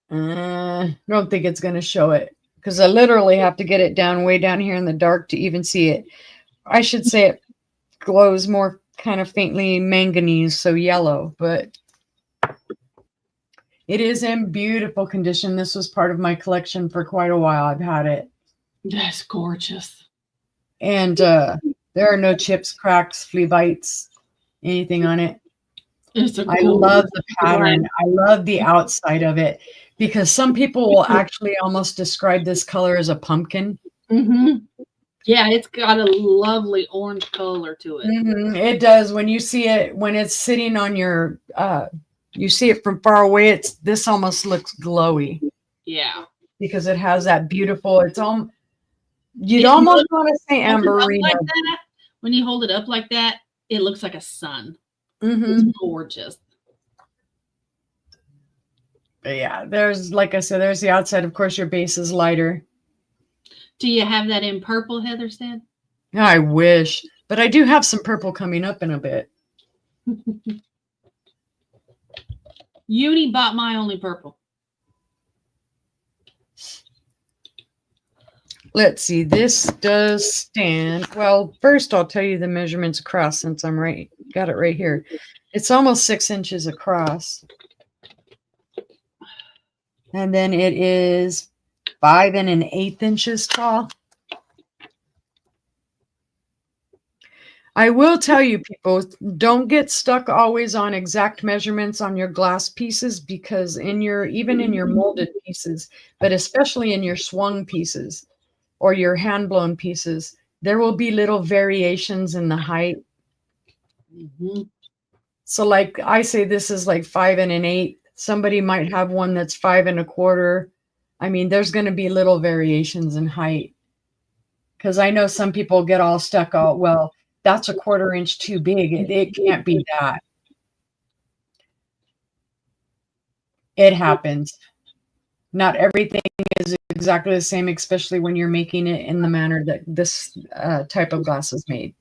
Don't think it's going to show it because I literally have to get it down way down here in the dark to even see it. I should say it glows more kind of faintly manganese, so yellow, but it is in beautiful condition. This was part of my collection for quite a while. I've had it. That's gorgeous. And there are no chips, cracks, flea bites, anything on it. I love the pattern. I love the outside of it because some people will actually almost describe this color as a pumpkin. Mm-hmm. Yeah, it's got a lovely orange color to it. Mm-hmm. It does. When you see it, when it's sitting on your, you see it from far away, this almost looks glowy. Yeah. Because it has that beautiful, you'd almost want to say amberina. Like that, when you hold it up like that, it looks like a sun. Mm-hmm. It's gorgeous. But yeah, there's, like I said, there's the outside. Of course, your base is lighter. Do you have that in purple, Heather said? I wish, but I do have some purple coming up in a bit. Uni bought my only purple. Let's see. This does stand. Well, first I'll tell you the measurements across since I'm got it right here. It's almost 6 inches across. And then it is 5 1/8 inches tall. I will tell you, people, don't get stuck always on exact measurements on your glass pieces because even in your molded pieces, but especially in your swung pieces or your hand-blown pieces, there will be little variations in the height. Mm-hmm. So like I say, this is like 5 1/8. Somebody might have one that's 5 1/4. I mean, there's going to be little variations in height because I know some people get all stuck out. Well, that's a 1/4 inch too big. It can't be that. It happens. Not everything is exactly the same, especially when you're making it in the manner that this type of glass is made.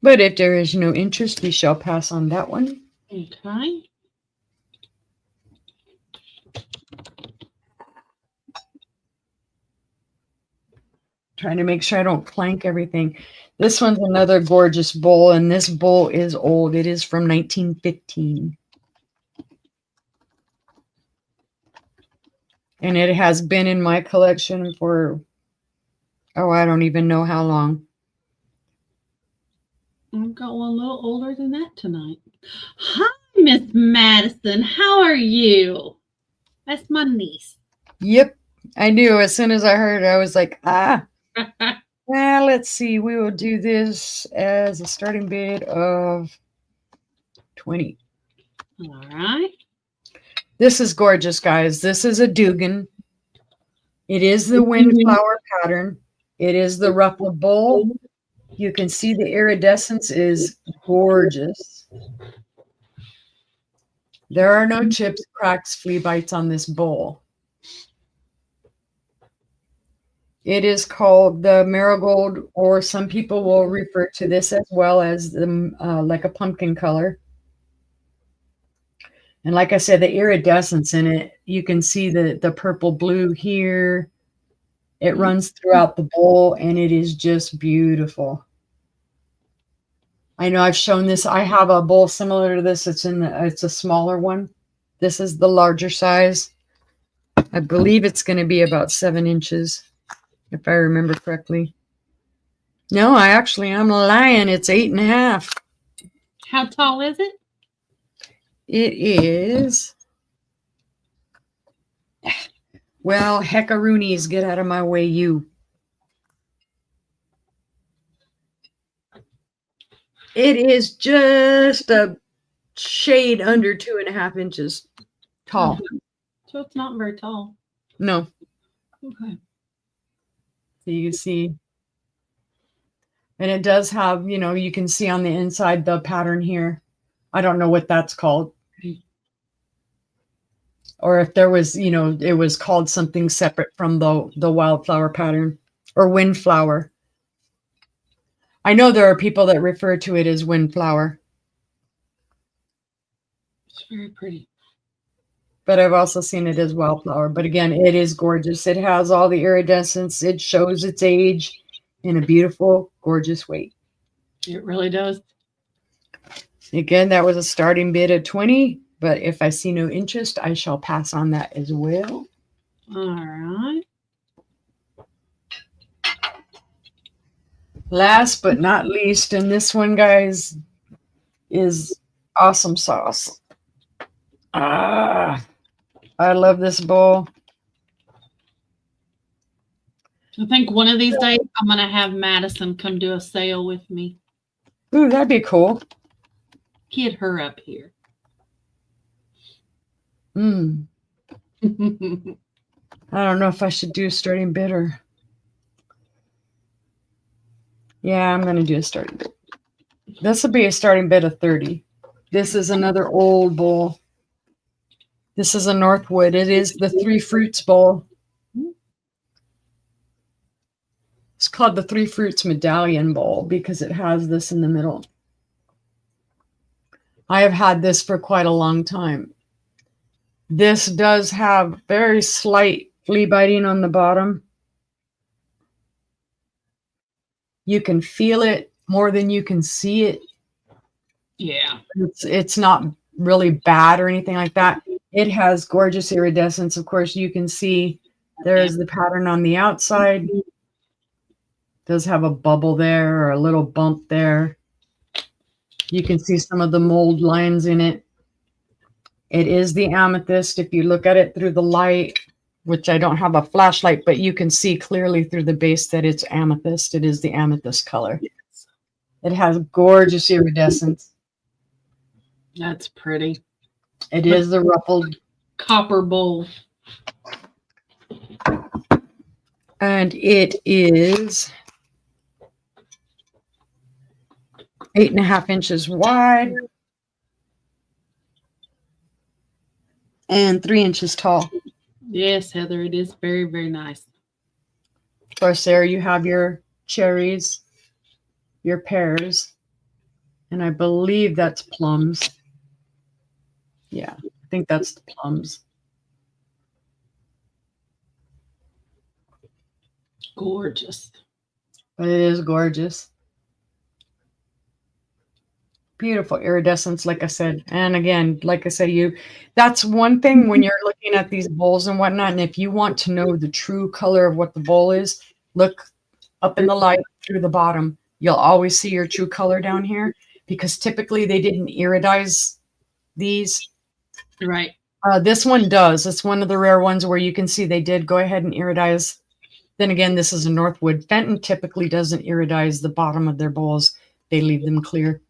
But if there is no interest, we shall pass on that one. Okay. Trying to make sure I don't clank everything. This one's another gorgeous bowl, and this bowl is old. It is from 1915. And it has been in my collection for, I don't even know how long. I've got one a little older than that tonight. Hi, Miss Madison. How are you? That's my niece. Yep, I knew. As soon as I heard it, I was like, ah. Well, let's see. We will do this as a starting bid of 20. All right. This is gorgeous, guys. This is a Dugan. It is the windflower pattern. It is the ruffled bowl. You can see the iridescence is gorgeous. There are no chips, cracks, flea bites on this bowl. It is called the marigold, or some people will refer to this as well as the like a pumpkin color. And like I said, the iridescence in it, you can see the purple blue here. It runs throughout the bowl, and it is just beautiful. I know I've shown this. I have a bowl similar to this. It's a smaller one. This is the larger size. I believe it's going to be about 7 inches, if I remember correctly. No, I'm lying. It's 8.5. How tall is it? It is. Well, heckaroonies, get out of my way, you. It is just a shade under 2.5 inches tall. So it's not very tall. No. Okay. So you can see. And it does have, you can see on the inside the pattern here. I don't know what that's called. Or if there was, it was called something separate from the wildflower pattern or windflower. I know there are people that refer to it as windflower. It's very pretty. But I've also seen it as wildflower. But again, it is gorgeous. It has all the iridescence. It shows its age in a beautiful, gorgeous way. It really does. Again, that was a starting bid of 20. But if I see no interest, I shall pass on that as well. All right. Last but not least, and this one, guys, is awesome sauce. I love this bowl. I think one of these days I'm going to have Madison come do a sale with me. Ooh, that'd be cool. Get her up here. I don't know if I should do a starting bid or... Yeah, I'm going to do a starting bid. This will be a starting bid of 30. This is another old bowl. This is a Northwood. It is the Three Fruits bowl. It's called the Three Fruits Medallion bowl because it has this in the middle. I have had this for quite a long time. This does have very slight flea biting on the bottom. You can feel it more than you can see it. Yeah. It's not really bad or anything like that. It has gorgeous iridescence. Of course, you can see there's the pattern on the outside. It does have a bubble there or a little bump there. You can see some of the mold lines in it. It is the amethyst. If you look at it through the light, which I don't have a flashlight, but you can see clearly through the base that it's amethyst. It is the amethyst color. Yes. It has gorgeous iridescence. That's pretty. It is the ruffled copper bowl. And it is 8.5 inches wide and 3 inches tall. Yes, Heather, it is very, very nice. Of course, there you have your cherries, your pears, and I believe that's plums. Yeah, I think that's the plums. Gorgeous. But it is gorgeous. Beautiful iridescence, like I said. And again, like I said, that's one thing when you're looking at these bowls and whatnot. And if you want to know the true color of what the bowl is, look up in the light through the bottom. You'll always see your true color down here because typically they didn't iridize these. Right. This one does. It's one of the rare ones where you can see they did go ahead and iridize Then again, this is a Northwood. Fenton typically doesn't iridize the bottom of their bowls. They leave them clear.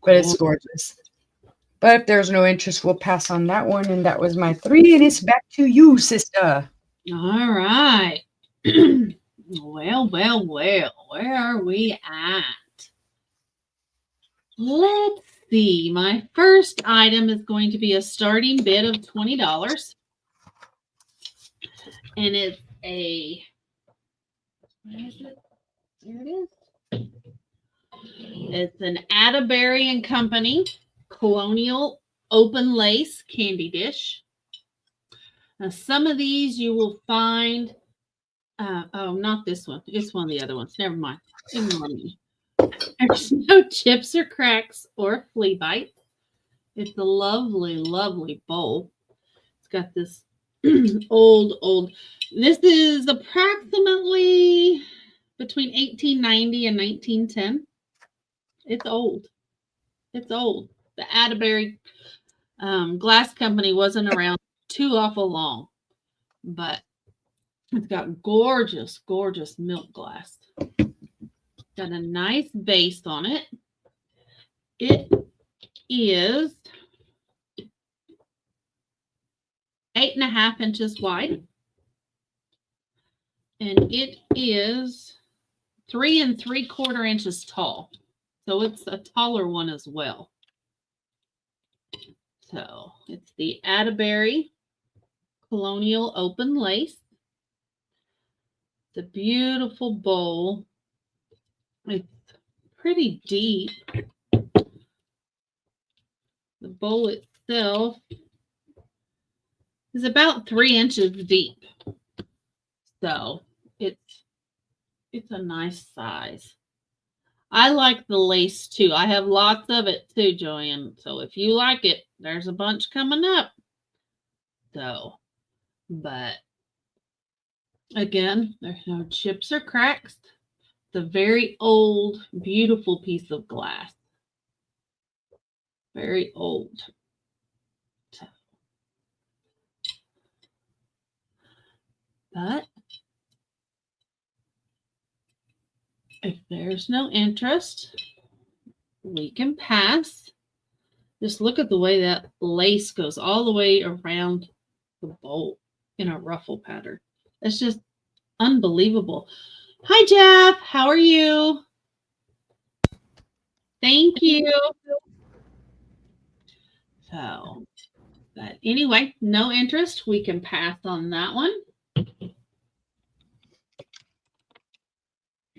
But it's gorgeous. But if there's no interest, we'll pass on that one. And that was my 3. And it's back to you, sister. All right. Well. Where are we at? Let's see. My first item is going to be a starting bid of $20. And it's a, where is it? There it is. It's an Atterbury and Company Colonial Open Lace Candy Dish. Now, some of these you will find, oh, not this one. It's one of the other ones. Never mind. Ignore me. There's no chips or cracks or flea bites. It's a lovely, lovely bowl. It's got this old. This is approximately between 1890 and 1910. It's old. It's old. The Atterbury Glass Company wasn't around too awful long, but it's got gorgeous, gorgeous milk glass. Got a nice base on it. It is 8.5 inches wide, and it is 3 3/4 inches tall. So it's a taller one as well. So it's the Atterbury Colonial Open Lace. It's a beautiful bowl. It's pretty deep. The bowl itself is about 3 inches deep. So it's a nice size. I like the lace too. I have lots of it too, Joanne. So if you like it, there's a bunch coming up. So, but again, there's no chips or cracks. It's a very old, beautiful piece of glass. Very old. So, but if there's no interest, we can pass. Just look at the way that lace goes all the way around the bowl in a ruffle pattern. It's just unbelievable. Hi, Jeff. How are you? Thank you. So, but anyway, no interest. We can pass on that one.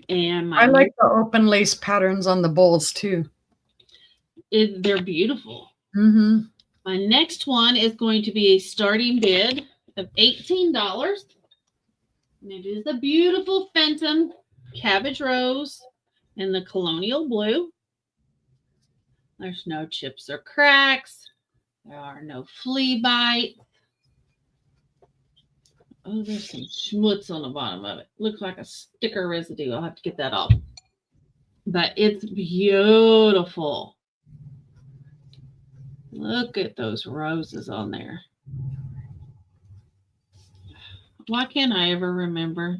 And I like the open lace patterns on the bowls too. They're beautiful. Mm-hmm. My next one is going to be a starting bid of $18. And it is a beautiful Fenton Cabbage Rose in the Colonial Blue. There's no chips or cracks. There are no flea bites. Oh, there's some schmutz on the bottom of it. Looks like a sticker residue. I'll have to get that off. But it's beautiful. Look at those roses on there. Why can't I ever remember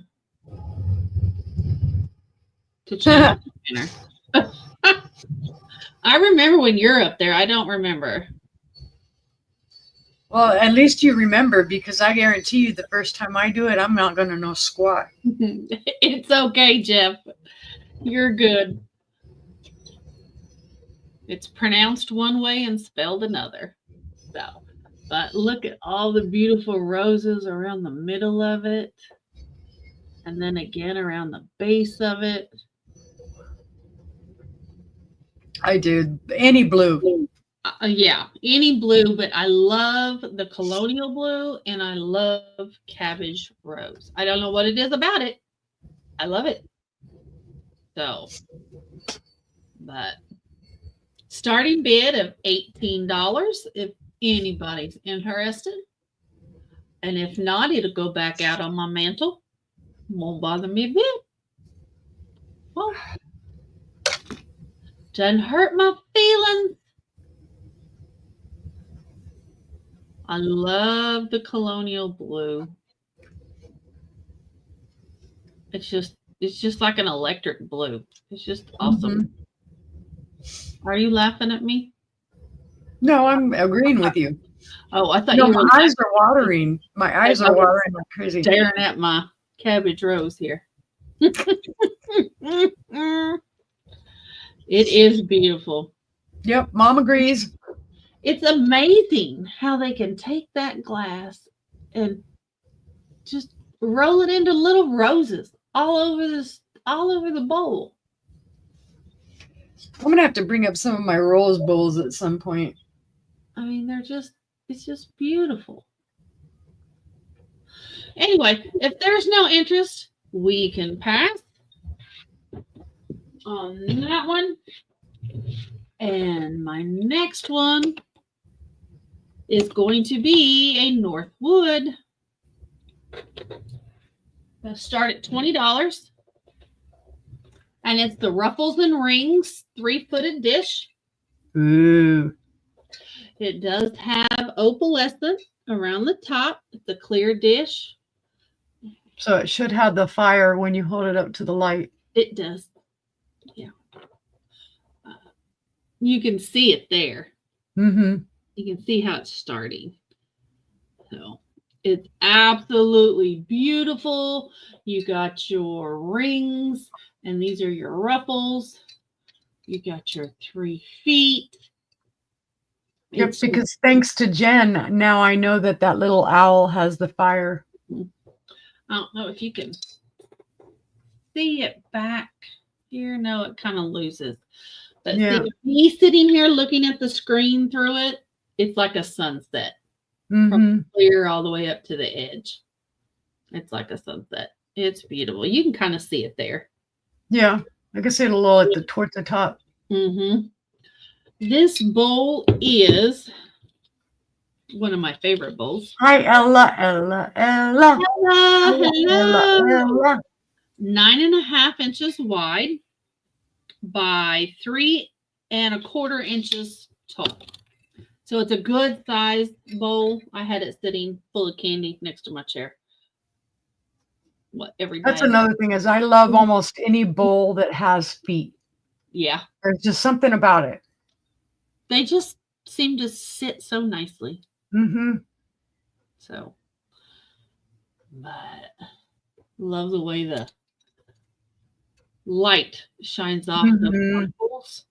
to change the banner? I remember when you're up there. I don't remember. Well, at least you remember, because I guarantee you the first time I do it, I'm not going to know squat. It's okay, Jeff. You're good. It's pronounced one way and spelled another. So, but look at all the beautiful roses around the middle of it. And then again around the base of it. I do. Any blue. Yeah, any blue, but I love the Colonial Blue and I love Cabbage Rose. I don't know what it is about it. I love it. So, but starting bid of $18 if anybody's interested. And if not, it'll go back out on my mantle. Won't bother me a bit. Well, doesn't hurt my feelings. I love the colonial blue. It's just like an electric blue. It's just awesome. Are you laughing at me? No, I'm agreeing with you. Oh, I thought No, you were my eyes are watering. My eyes are watering like crazy. staring at my cabbage rose here. It is beautiful. Yep, Mom agrees. It's amazing how they can take that glass and just roll it into little roses all over the bowl. I'm gonna have to bring up some of my rose bowls at some point. I mean, it's just beautiful. Anyway, if there's no interest, we can pass on that one. And my next one is going to be a Northwood. It'll start at $20. And it's the Ruffles and Rings 3-footed dish. Ooh. It does have opalescent around the top. It's a clear dish. So it should have the fire when you hold it up to the light. It does. Yeah. You can see it there. Mm-hmm. You can see how it's starting. So it's absolutely beautiful. You got your rings, and these are your ruffles. You got your 3 feet. Yep, because thanks to Jen, now I know that that little owl has the fire. I don't know if you can see it back here. No, it kind of loses. But Yeah. see, me sitting here looking at the screen through it, it's like a sunset. Mm-hmm. From clear all the way up to the edge. It's like a sunset. It's beautiful. You can kind of see it there. Yeah, I can see it a little at the towards the top. Mm-hmm. This bowl is one of my favorite bowls. Hi, Ella, Ella, Ella. Hello. Ella. 9.5 inches wide by 3 1/4 inches tall. So it's a good sized bowl. I had it sitting full of candy next to my chair. That's another thing is I love almost any bowl that has feet. Yeah. There's just something about it. They just seem to sit so nicely. Mm-hmm. So, but love the way the light shines off the bowls.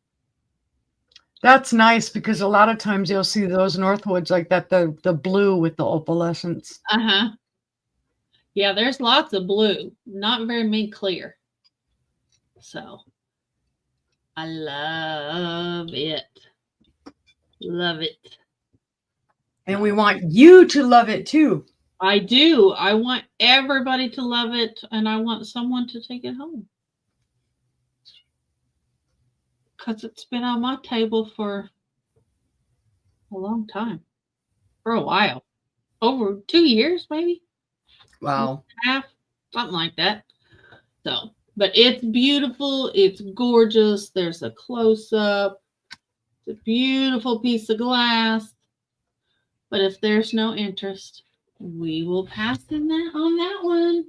That's nice because a lot of times you'll see those Northwoods like that, the blue with the opalescence. Uh-huh. Yeah, there's lots of blue, not very many clear. So I love it. Love it. And we want you to love it too. I do. I want everybody to love it, and I want someone to take it home. Because it's been on my table for a long time. For a while. Over 2 years, maybe? Wow. Half, something like that. So, but it's beautiful. It's gorgeous. There's a close-up. It's a beautiful piece of glass. But if there's no interest, we will pass on that one.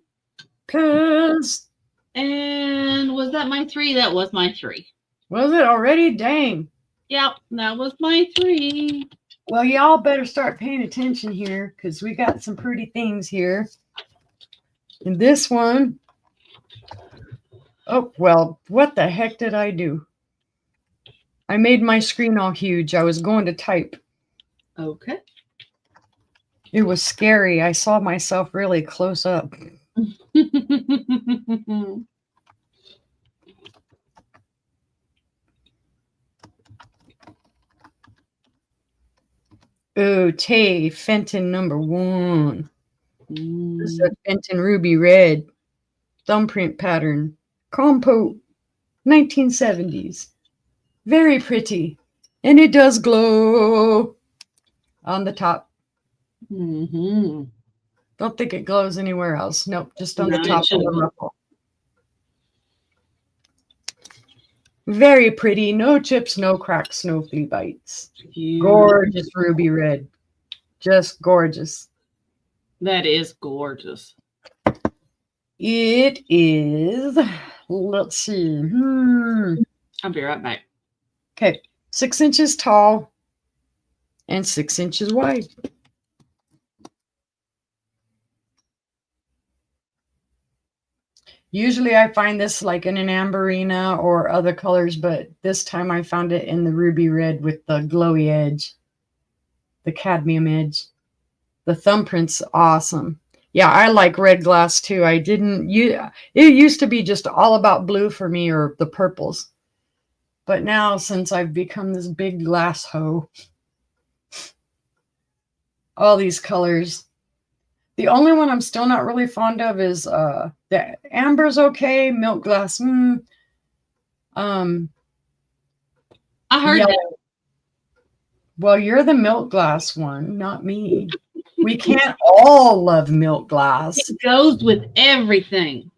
And was that my 3? That was my 3. Was it already? Dang. Yep, that was my 3. Well, y'all better start paying attention here because we got some pretty things here. And this one, oh, well, what the heck did I do? I made my screen all huge. I was going to type. Okay. It was scary. I saw myself really close up. Oh, Tay Fenton #1. This is a Fenton Ruby Red thumbprint pattern. Compote 1970s. Very pretty. And it does glow on the top. Mm-hmm. Don't think it glows anywhere else. Nope, just on the top of the ruffle. Very pretty. No chips, no cracks, no flea bites. Gorgeous ruby red. Just gorgeous. That is gorgeous. It is, let's see. I'll be right back. Okay, 6 inches tall and 6 inches wide. Usually I find this like in an amberina or other colors, but this time I found it in the ruby red with the glowy edge, the cadmium edge. The thumbprint's awesome. Yeah, I like red glass too. It used to be just all about blue for me or the purples. But now since I've become this big glass hoe, all these colors. The only one I'm still not really fond of is the amber's okay, milk glass. I heard yellow. that. Well, you're the milk glass one, not me. We can't all love milk glass. It goes with everything.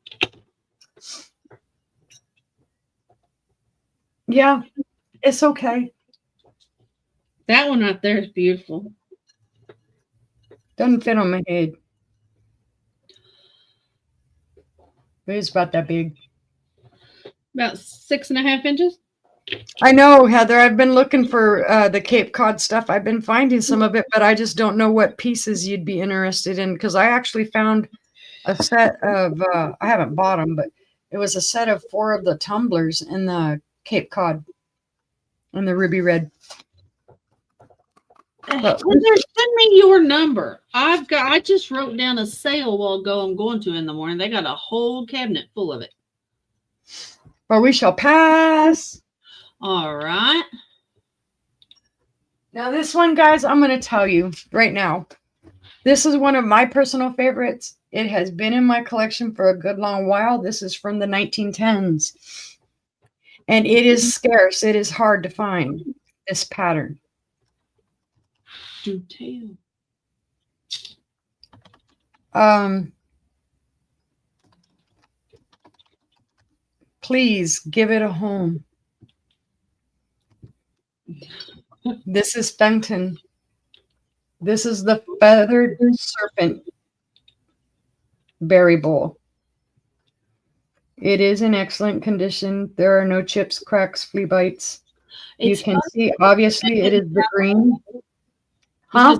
Yeah, it's okay. That one right there is beautiful. Doesn't fit on my head. But it's about that big. About 6.5 inches. I know, Heather. I've been looking for the Cape Cod stuff. I've been finding some of it, but I just don't know what pieces you'd be interested in because I actually found a set of, I haven't bought them, but it was a set of 4 of the tumblers in the Cape Cod and the ruby red. Heather, send me your number. I just wrote down a sale I'm going to in the morning. They got a whole cabinet full of it. But we shall pass. All right. Now this one, guys, I'm going to tell you right now. This is one of my personal favorites. It has been in my collection for a good long while. This is from the 1910s. And it is scarce. It is hard to find this pattern. Do tell. Please give it a home. This is Fenton. This is the Feathered Serpent berry bowl. It is in excellent condition. There are no chips, cracks, flea bites. You can see, obviously, it is the green. Huh?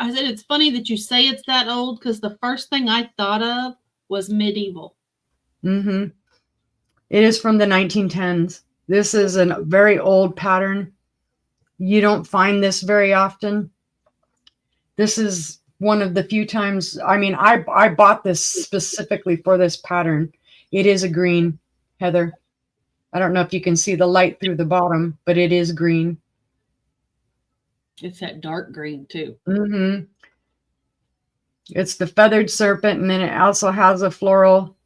I said it's funny that you say it's that old because the first thing I thought of was medieval. Mm-hmm. It is from the 1910s. This is a very old pattern. You don't find this very often. This is one of the few times, I mean, I bought this specifically for this pattern. It is a green, Heather. I don't know if you can see the light through the bottom, but it is green. It's that dark green too. Mm-hmm. It's the Feathered Serpent, and then it also has a floral.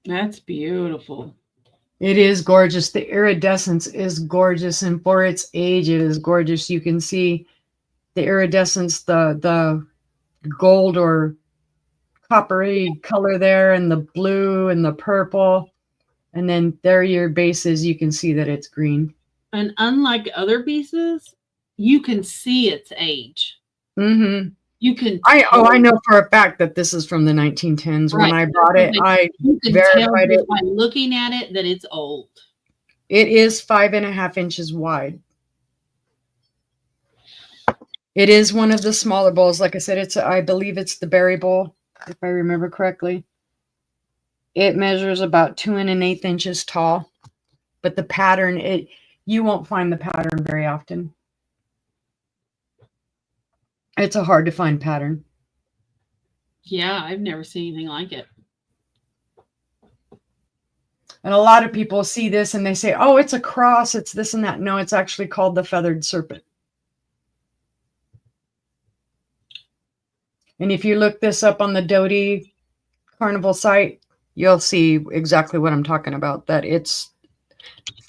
That's beautiful. It is gorgeous. The iridescence is gorgeous, and for its age, it is gorgeous. You can see the iridescence, the gold or coppery color there, and the blue and the purple. And then there are your bases. You can see that it's green. And unlike other pieces, you can see its age. Mm-hmm. You can. I know for a fact that this is from the 1910s. Right. When I bought it, I verified it by looking at it that it's old. It is 5.5 inches wide. It is one of the smaller bowls. Like I said, I believe it's the berry bowl, if I remember correctly. It measures about 2 1/8 inches tall, but the pattern, you won't find the pattern very often. It's a hard to find pattern. Yeah, I've never seen anything like it. And a lot of people see this and they say, oh, it's a cross, it's this and that. No, it's actually called the Feathered Serpent. And if you look this up on the Doty Carnival site, you'll see exactly what I'm talking about, that it's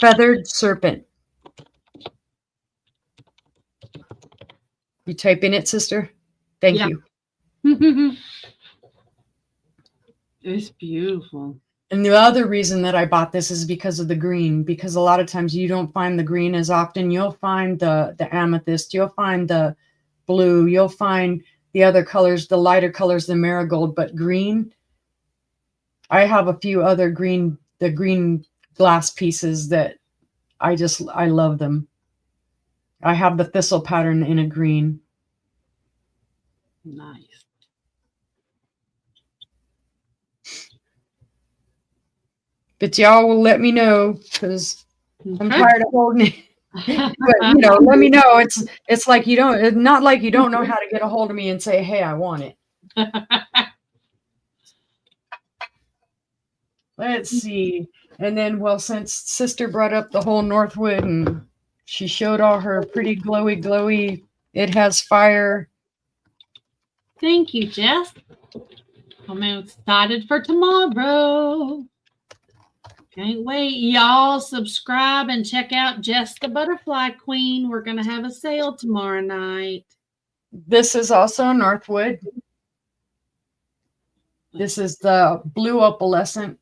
Feathered Serpent. You type in it, sister? Thank you. It's beautiful. And the other reason that I bought this is because of the green, because a lot of times you don't find the green as often. You'll find the amethyst, you'll find the blue, you'll find the other colors, the lighter colors, the marigold, but green. I have a few other green glass pieces that I love them. I have the thistle pattern in a green. Nice. But y'all will let me know because I'm Okay. tired of holding it. But let me know. It's like not like you don't know how to get a hold of me and say, hey, I want it. Let's see. And then, well, since sister brought up the whole Northwood and she showed all her pretty glowy, it has fire. Thank you, Jess. I'm excited for tomorrow. Can't wait. Y'all subscribe and check out Jess the Butterfly Queen. We're going to have a sale tomorrow night. This is also Northwood. This is the blue opalescent.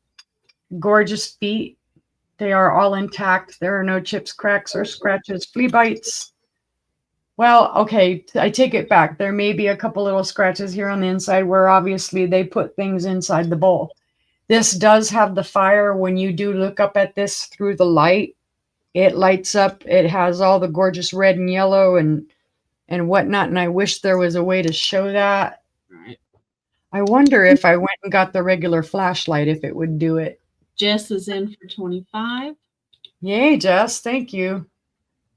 Gorgeous feet. They are all intact. There are no chips, cracks, or scratches, flea bites. Well, okay, I take it back. There may be a couple little scratches here on the inside where obviously they put things inside the bowl. This does have the fire. When you do look up at this through the light, it lights up. It has all the gorgeous red and yellow and whatnot. And I wish there was a way to show that. Right. I wonder if I went and got the regular flashlight, if it would do it. Jess is in for 25. Yay, Jess. Thank you.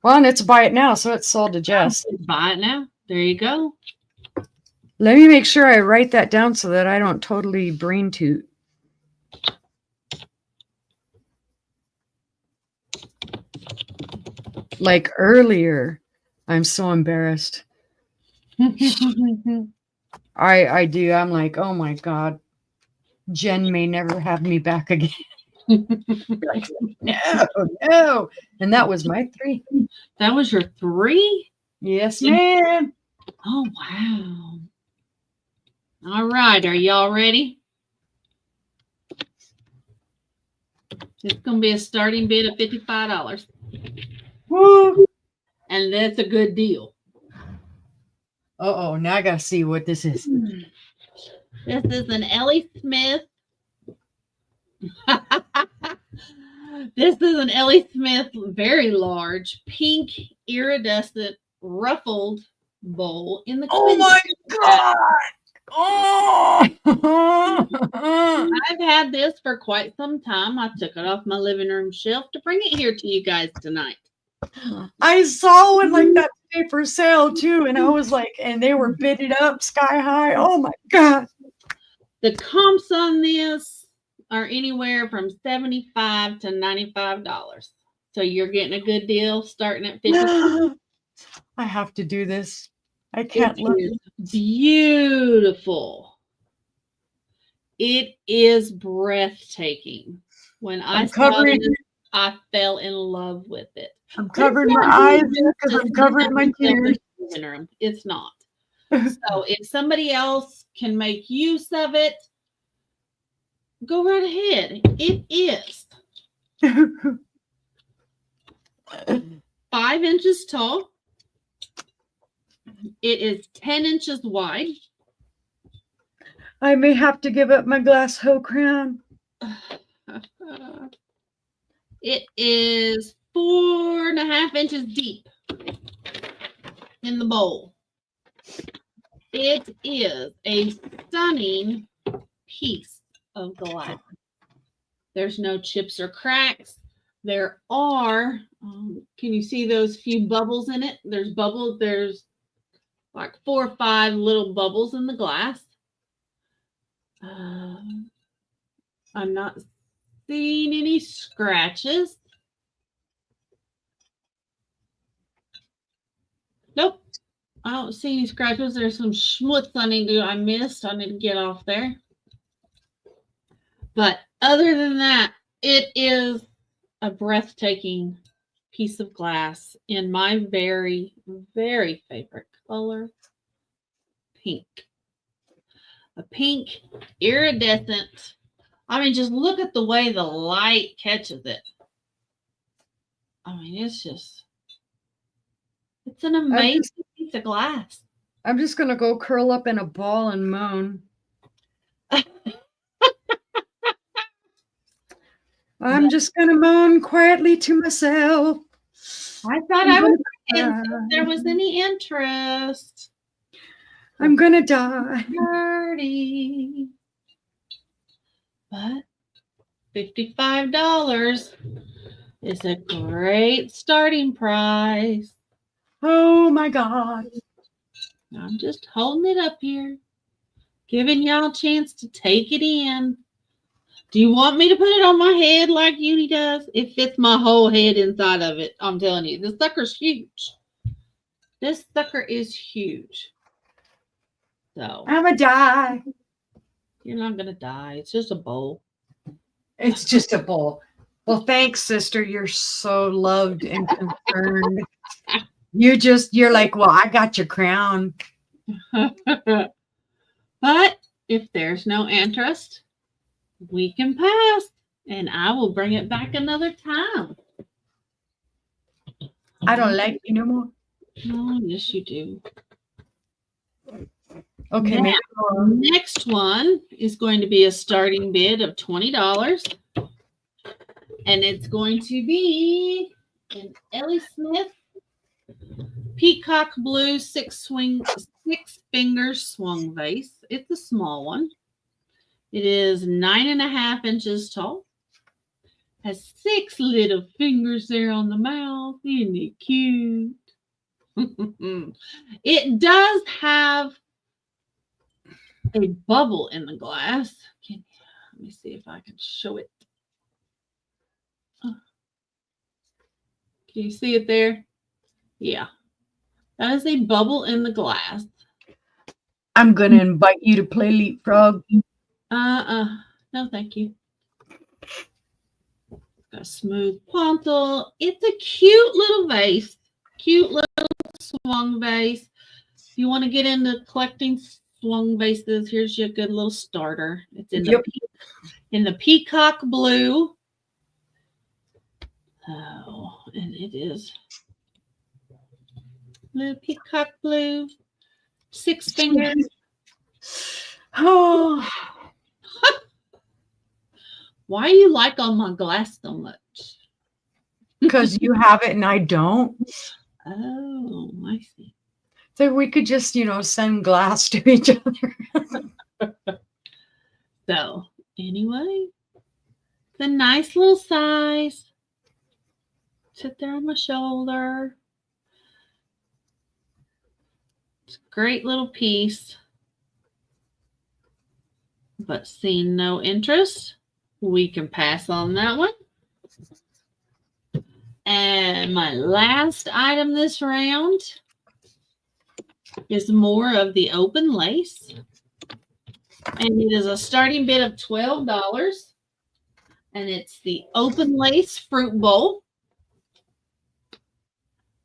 Well, and it's buy it now, so it's sold to Jess. Buy it now. There you go. Let me make sure I write that down so that I don't totally brain toot. Like earlier. I'm so embarrassed. I do. I'm like, oh my God. Jen may never have me back again. Like, no. And that was my 3. That was your 3? Yes, ma'am. Oh, wow. All right. Are y'all ready? It's going to be a starting bid of $55. Woo. And that's a good deal. Uh-oh. Now I got to see what this is. This is an Ellie Smith. This is an Ellie Smith very large pink iridescent ruffled bowl in the Oh my God. Oh. I've had this for quite some time. I took it off my living room shelf to bring it here to you guys tonight. I saw one like that today for sale too, and I was like, and they were bidding up sky high. Oh my God. The comps on this are anywhere from $75 to $95. So you're getting a good deal starting at $50. I have to do this. I can't look. It is beautiful. It is breathtaking. When I saw this, I fell in love with it. I'm covering my eyes because I'm covering my tears. It's not. So if somebody else can make use of it, go right ahead. It is 5 inches tall. It is 10 inches wide. I may have to give up my glass hoe crown. It is 4.5 inches deep in the bowl. It is a stunning piece of glass. There's no chips or cracks. There are, can you see those few bubbles in it? There's bubbles. There's like 4 or 5 little bubbles in the glass. I'm not seeing any scratches. Nope. I don't see any scratches. There's some schmutz I missed. I need to get off there. But other than that, it is a breathtaking piece of glass in my very, very favorite color, pink. A pink iridescent I mean, just look at the way the light catches it. I mean, it's an amazing piece of glass. I'm just going to go curl up in a ball and moan. I'm just going to moan quietly to myself. I thought I was if there was any interest. I'm going to die. Dirty. But $55 is a great starting price. Oh my God. I'm just holding it up here, giving y'all a chance to take it in. Do you want me to put it on my head like Uni does? It fits my whole head inside of it. I'm telling you, this sucker's huge. This sucker is huge. So I'm going to die. you're not going to die. It's just a bowl. It's just a bowl. Well, thanks, sister. You're so loved and concerned. You're like, well, I got your crown. But if there's no interest, we can pass, and I will bring it back another time. I don't like you no more. Oh, yes, you do. Okay. Now, next one is going to be a starting bid of $20. And it's going to be an Ellie Smith Peacock Blue six fingers swung vase. It's a small one. It is 9.5 inches tall. Has 6 little fingers there on the mouth. Isn't it cute? It does have a bubble in the glass. Let me see if I can show it. Can you see it there? Yeah. That is a bubble in the glass. I'm going to invite you to play leapfrog. No, thank you. Got a smooth pontal. It's a cute little vase. Cute little swung vase. If you want to get into collecting swung vases, here's your good little starter. It's in the peacock blue. Oh, and it is blue peacock blue. 6 fingers. Oh. Why you like on my glass so much? Because you have it and I don't. Oh, I see. So we could just, send glass to each other. So, anyway, it's a nice little size. Sit there on my shoulder. It's a great little piece. But seeing no interest, we can pass on that one. And my last item this round is more of the open lace. And it is a starting bid of $12. And it's the open lace fruit bowl.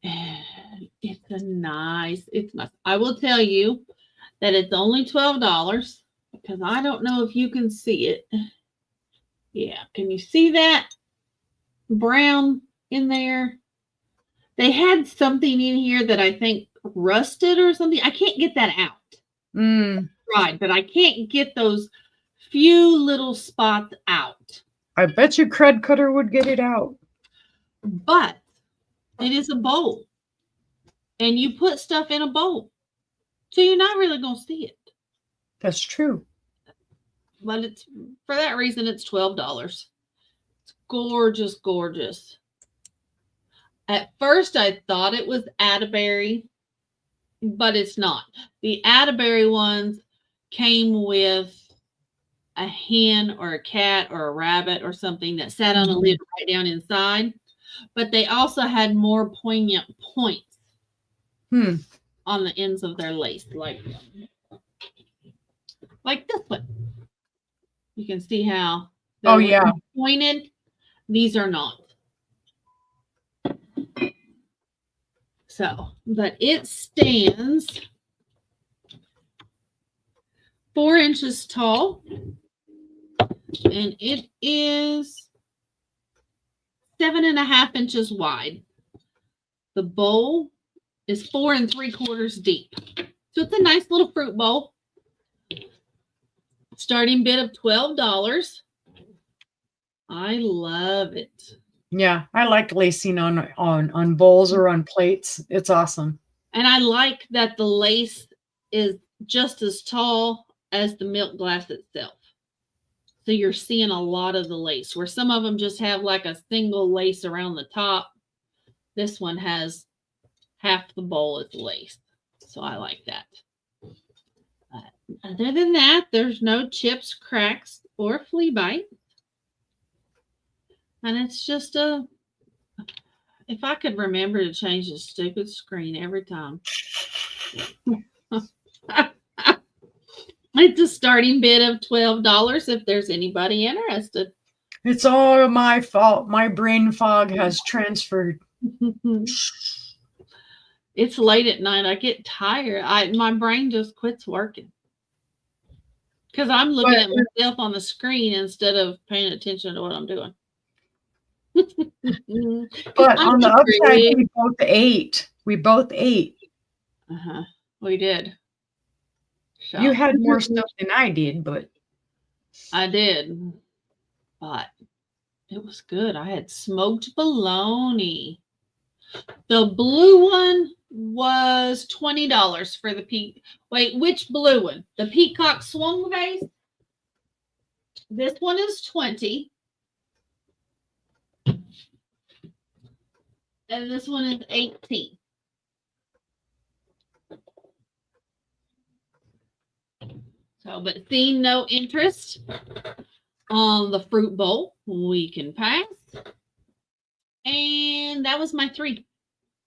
And it's nice. I will tell you that it's only $12 because I don't know if you can see it. Yeah, can you see that brown in there? They had something in here that I think rusted or something. I can't get that out. Right, but I can't get those few little spots out. I bet you Cred Cutter would get it out. But it is a bowl. And you put stuff in a bowl. So you're not really going to see it. That's true. But it's for that reason, it's $12. It's gorgeous, gorgeous. At first, I thought it was Atterbury, but it's not. The Atterbury ones came with a hen or a cat or a rabbit or something that sat on a lid right down inside. But they also had more poignant points on the ends of their lace, like this one. You can see how they're pointed. These are not. So, but it stands 4 inches tall. And it is 7.5 inches wide. The bowl is 4 3/4 deep. So it's a nice little fruit bowl. Starting bid of $12. I love it. Yeah, I like lacing on bowls or on plates. It's awesome. And I like that the lace is just as tall as the milk glass itself. So you're seeing a lot of the lace, where some of them just have like a single lace around the top. This one has half the bowl is lace. So I like that. Other than that, there's no chips, cracks, or flea bite. And it's just if I could remember to change the stupid screen every time. It's a starting bid of $12 if there's anybody interested. It's all my fault. My brain fog has transferred. It's late at night. I get tired. My brain just quits working. Because I'm looking at myself on the screen instead of paying attention to what I'm doing. But on the upside, we both ate. We both ate. We did. You had more stuff than I did, but I did. But it was good. I had smoked bologna. The blue one was $20 for the Wait, which blue one? The peacock swung vase? This one is $20. And this one is $18. So, but seeing no interest on the fruit bowl, we can pass. And that was my 3.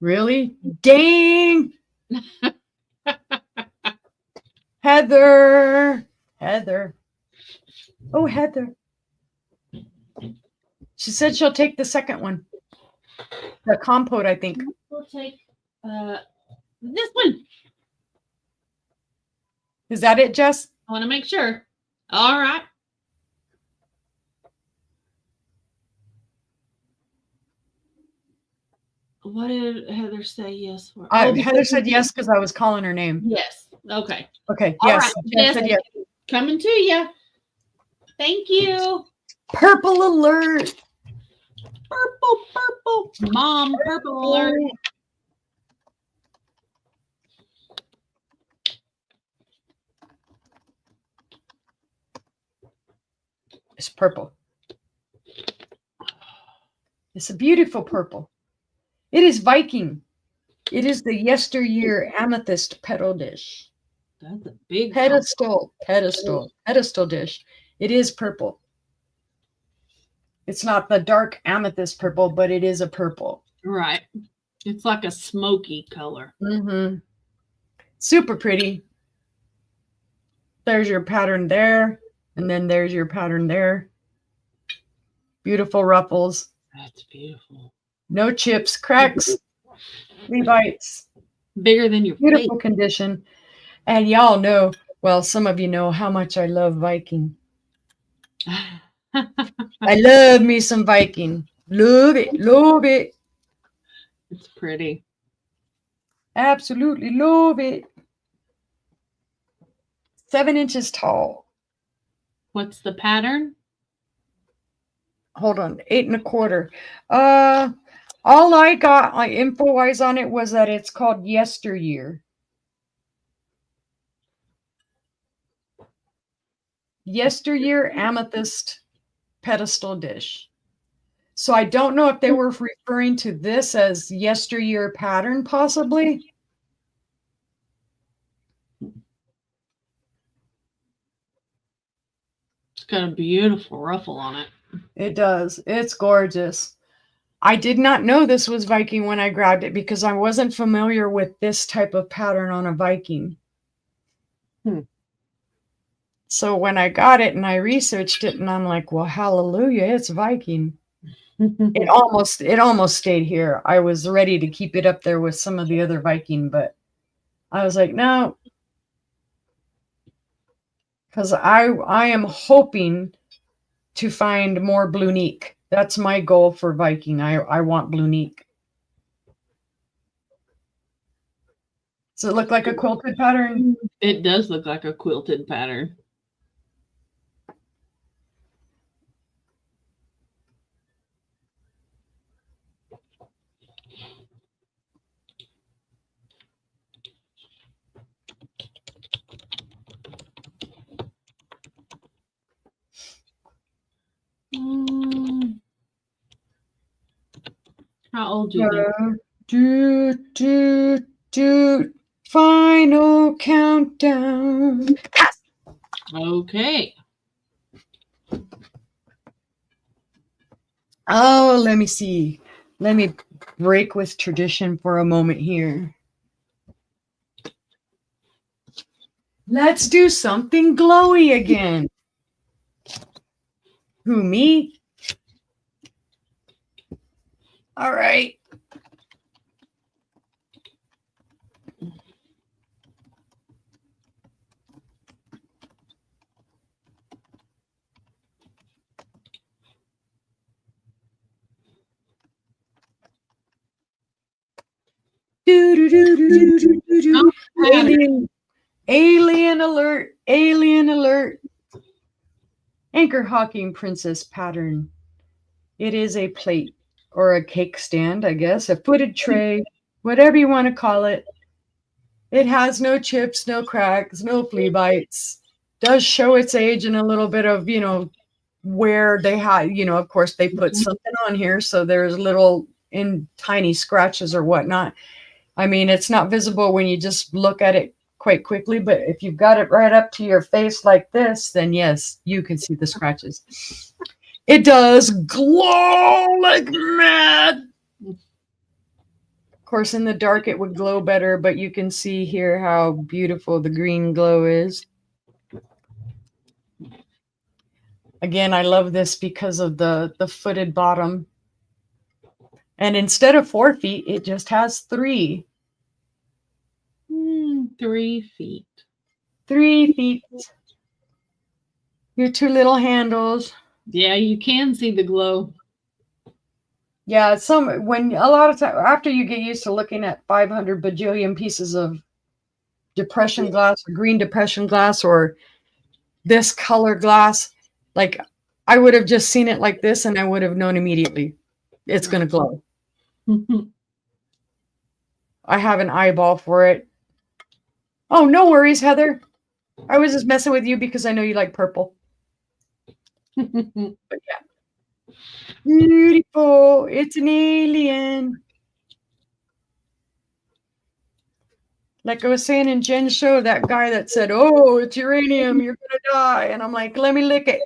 Really? Dang! Heather. Oh, Heather. She said she'll take the second one. The compote, I think. We'll take this one. Is that it, Jess? I want to make sure. All right. What did Heather say yes for? Heather said yes because I was calling her name. Yes. Okay. Okay. All yes. Right. Yes. Said yes. Coming to you. Thank you. Purple alert. Purple. Mom, purple alert. It's purple. It's a beautiful purple. It is Viking. It is the yesteryear amethyst petal dish. That's a big pedestal dish. It is purple. It's not the dark amethyst purple, but it is a purple. Right. It's like a smoky color. Mm-hmm. Super pretty. There's your pattern there. And then there's your pattern there. Beautiful ruffles. That's beautiful. No chips, cracks, flea bites. Bigger than your beautiful condition. And y'all know, well, some of you know how much I love Viking. I love me some Viking. Love it. Love it. It's pretty. Absolutely love it. 7 inches tall. What's the pattern? Hold on, 8 1/4. All I got like info-wise on it was that it's called Yesteryear. Yesteryear amethyst pedestal dish. So I don't know if they were referring to this as yesteryear pattern, possibly. It's got a beautiful ruffle on it. It does. It's gorgeous. I did not know this was Viking when I grabbed it because I wasn't familiar with this type of pattern on a Viking. So when I got it and I researched it and I'm like, well, hallelujah, it's Viking. It almost stayed here. I was ready to keep it up there with some of the other Viking, but I was like, no. Because I am hoping to find more Blunique. That's my goal for Viking. I want Blunique. Does it look like a quilted pattern? It does look like a quilted pattern. How old do you think? Do. Final countdown. Okay. Oh, let me see. Let me break with tradition for a moment here. Let's do something glowy again. Who, me? All right. Alien alert, alien alert. Anchor hawking princess pattern. It is a plate or a cake stand, I guess, a footed tray, whatever you want to call it. It has no chips, no cracks, no flea bites. Does show its age and a little bit of, where they had, of course they put something on here. So there's little in tiny scratches or whatnot. I mean, it's not visible when you just look at it quite quickly, but if you've got it right up to your face like this, then yes, you can see the scratches. It does glow like mad. Of course, in the dark, it would glow better, but you can see here how beautiful the green glow is. Again, I love this because of the footed bottom. And instead of 4 feet, it just has 3. 3 feet. 3 feet. Your 2 little handles. Yeah, you can see the glow. Yeah, when a lot of time after you get used to looking at 500 bajillion pieces of depression glass or green depression glass or this color glass, like I would have just seen it like this and I would have known immediately it's going to glow. I have an eyeball for it. Oh, no worries, Heather. I was just messing with you because I know you like purple. But yeah. Beautiful. It's an alien. Like I was saying in Jen's show, that guy that said, "Oh, it's uranium, you're going to die." And I'm like, let me lick it.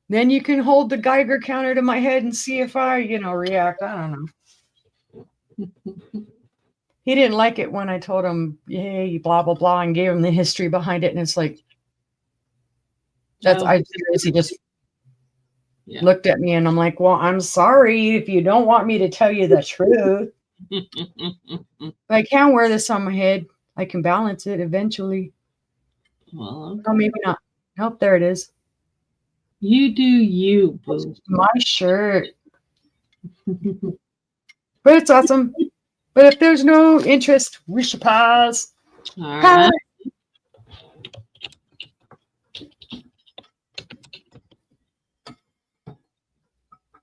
Then you can hold the Geiger counter to my head and see if I, react. I don't know. He didn't like it when I told him, yay, blah, blah, blah, and gave him the history behind it. And it's like, I seriously just looked at me and I'm like, well, I'm sorry if you don't want me to tell you the truth. I can wear this on my head. I can balance it eventually. Well, okay. Oh, maybe not. Nope, there it is. You do you, boo. My shirt. But it's awesome. But if there's no interest, we should pause. All right.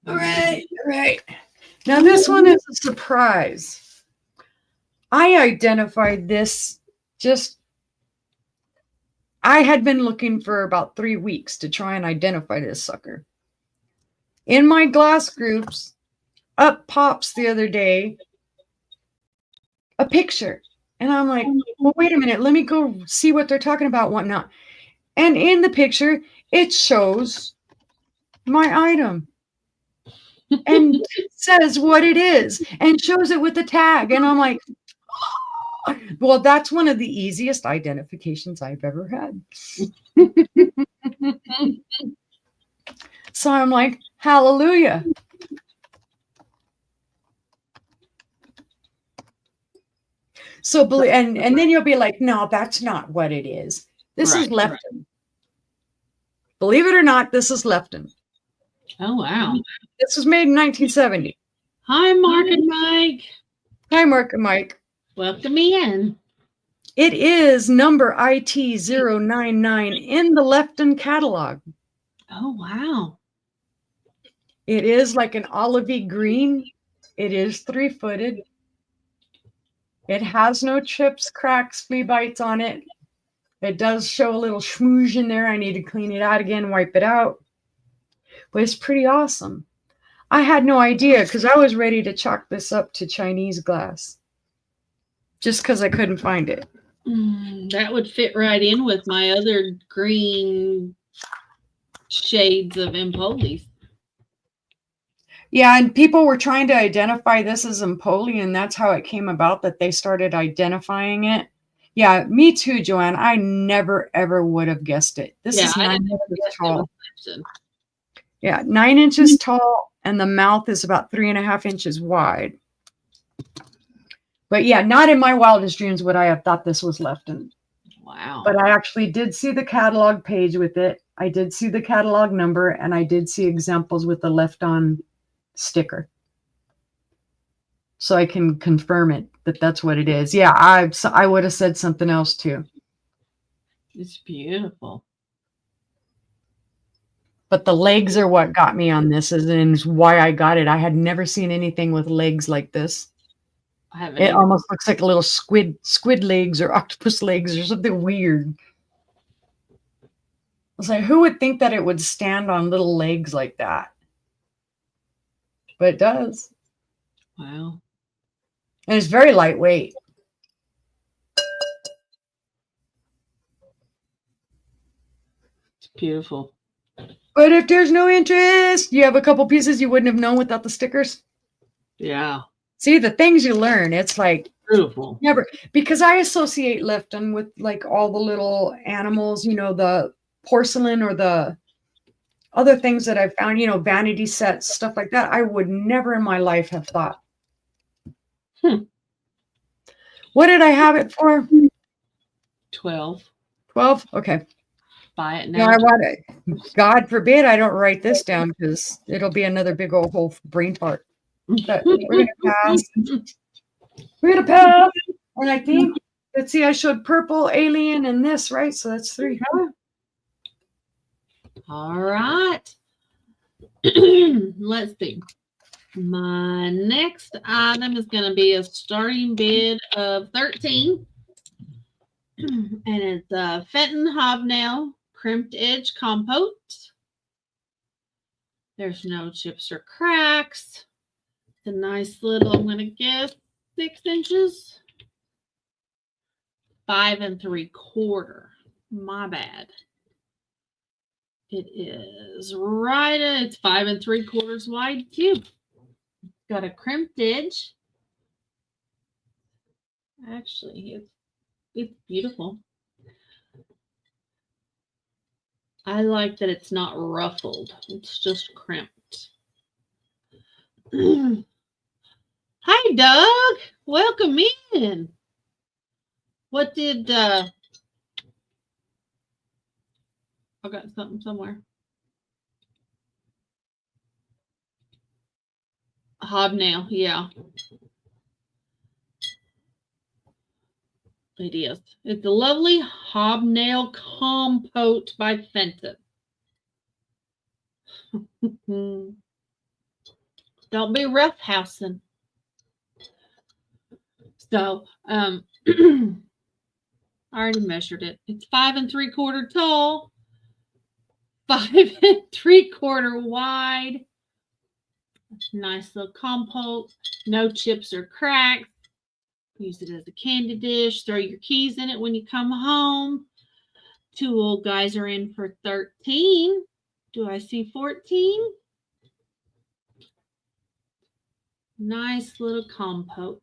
All right. Now this one is a surprise. I identified this I had been looking for about 3 weeks to try and identify this sucker. In my glass groups, up pops the other day a picture. And I'm like, well, wait a minute. Let me go see what they're talking about, whatnot. And in the picture, it shows my item. And says what it is and shows it with the tag. And I'm like, well, that's one of the easiest identifications I've ever had. So I'm like, hallelujah. So, and then you'll be like, no, that's not what it is. This is lepton. Believe it or not, this is Lefton. Oh, wow. This was made in 1970. Hi, Mark and Mike. Hi, Mark and Mike. Welcome in. It is number IT099 in the Lefton catalog. Oh, wow. It is like an olivey green. It is 3-footed. It has no chips, cracks, flea bites on it. It does show a little schmooze in there. I need to clean it out again, wipe it out. But it's pretty awesome. I had no idea because I was ready to chalk this up to Chinese glass just because I couldn't find it. That would fit right in with my other green shades of Empolis. Yeah, and people were trying to identify this as Empoli, and that's how it came about that they started identifying it. Yeah, me too, Joanne. I never, ever would have guessed it. This is 9 inches tall. Yeah, 9 inches tall, and the mouth is about 3.5 inches wide. But yeah, not in my wildest dreams would I have thought this was Lefton. Wow. But I actually did see the catalog page with it. I did see the catalog number, and I did see examples with the Lefton sticker. So I can confirm it that that's what it is. Yeah, I would have said something else too. It's beautiful. But the legs are what got me on this, is why I got it. I had never seen anything with legs like this. I haven't. It almost looks like a little squid legs or octopus legs or something weird. I was like, who would think that it would stand on little legs like that? But it does. Wow. And it's very lightweight. It's beautiful. But if there's no interest, you have a couple pieces you wouldn't have known without the stickers. Yeah. See, the things you learn, it's like beautiful. Never, because I associate Lefton with like all the little animals, you know, the porcelain or the other things that I've found, you know, vanity sets, stuff like that. I would never in my life have thought. What did I have it for? 12. 12? Okay. Buy it now. No, I want it. God forbid I don't write this down because it'll be another big old whole brain fart. But we're going to pass. We're going to pass. And I think, let's see, I showed purple, alien, and this, right? So that's 3. All right. Let's see. My next item is going to be a starting bid of 13. And it's a Fenton Hobnail Crimped Edge Compote. There's no chips or cracks. It's a nice little, I'm going to guess, 6 inches. 5 3/4. My bad. It is right. It's 5 3/4 wide too. Got a crimped edge. Actually, it's beautiful. I like that it's not ruffled. It's just crimped. Hi, Doug. Welcome in. What did I got something somewhere. Hobnail, yeah. It is. It's a lovely Hobnail Compote by Fenton. Don't be roughhousing. So, I already measured it. It's 5 3/4 tall, 5 3/4 wide. Nice little compote. No chips or cracks. Use it as a candy dish. Throw your keys in it when you come home. 2 old guys are in for 13. Do I see 14? Nice little compote.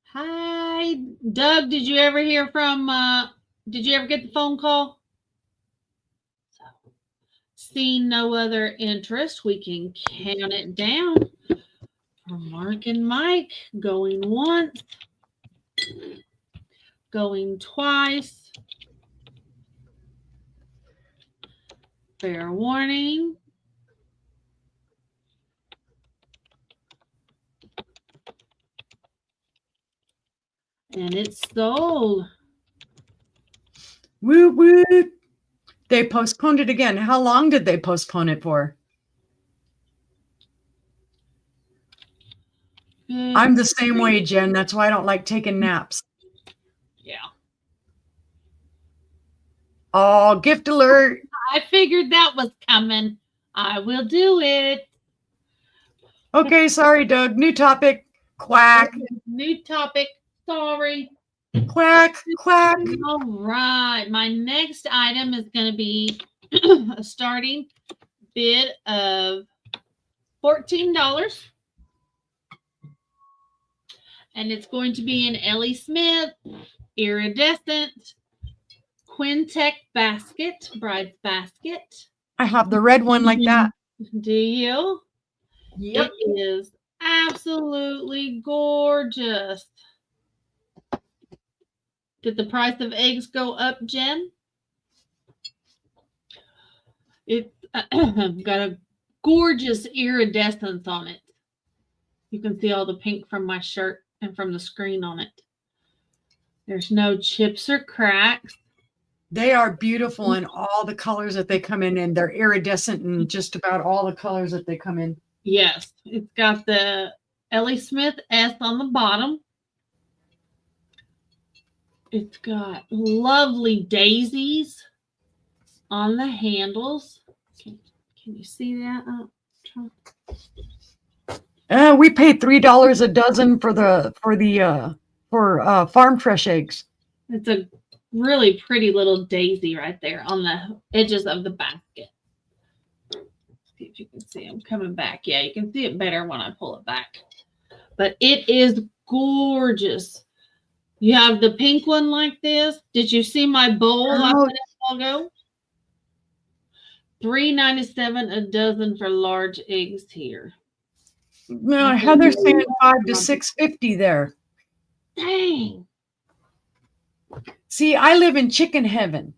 Hi, Doug. Did you ever hear from, did you ever get the phone call? Seeing no other interest, we can count it down for Mark and Mike. Going once, going twice. Fair warning. And it's sold. Woo woo. They postponed it again. How long did they postpone it for? I'm the same way, Jen. That's why I don't like taking naps. Yeah. Oh, gift alert. I figured that was coming. I will do it. Okay, sorry, Doug. New topic. Quack. New topic. Sorry. Quack, quack. All right. My next item is going to be a starting bid of $14. And it's going to be an Ellie Smith iridescent Quintec basket, bride's basket. I have the red one like that. Do you? Yep. It is absolutely gorgeous. Did the price of eggs go up, Jen? It's got a gorgeous iridescence on it. You can see all the pink from my shirt and from the screen on it. There's no chips or cracks. They are beautiful in all the colors that they come in, and they're iridescent in just about all the colors that they come in. Yes, it's got the Ellie Smith S on the bottom. It's got lovely daisies on the handles. Can you see that? We paid $3 a dozen for farm fresh eggs. It's a really pretty little daisy right there on the edges of the basket. See if you can see them coming back. Yeah, you can see it better when I pull it back. But it is gorgeous. You have the pink one like this. Did you see my bowl I let it all go? $3.97 a dozen for large eggs here. No, Heather's saying $5 to $6.50 there. Dang. See, I live in chicken heaven.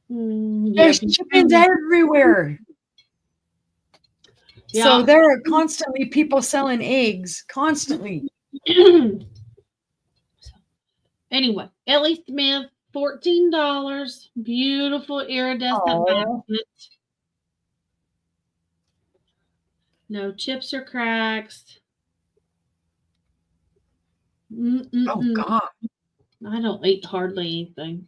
Yeah, There's chickens everywhere. Yeah. So there are constantly people selling eggs, constantly. Anyway, Ellie Smith, $14. Beautiful iridescent basket. No chips or cracks. Oh, God. I don't eat hardly anything.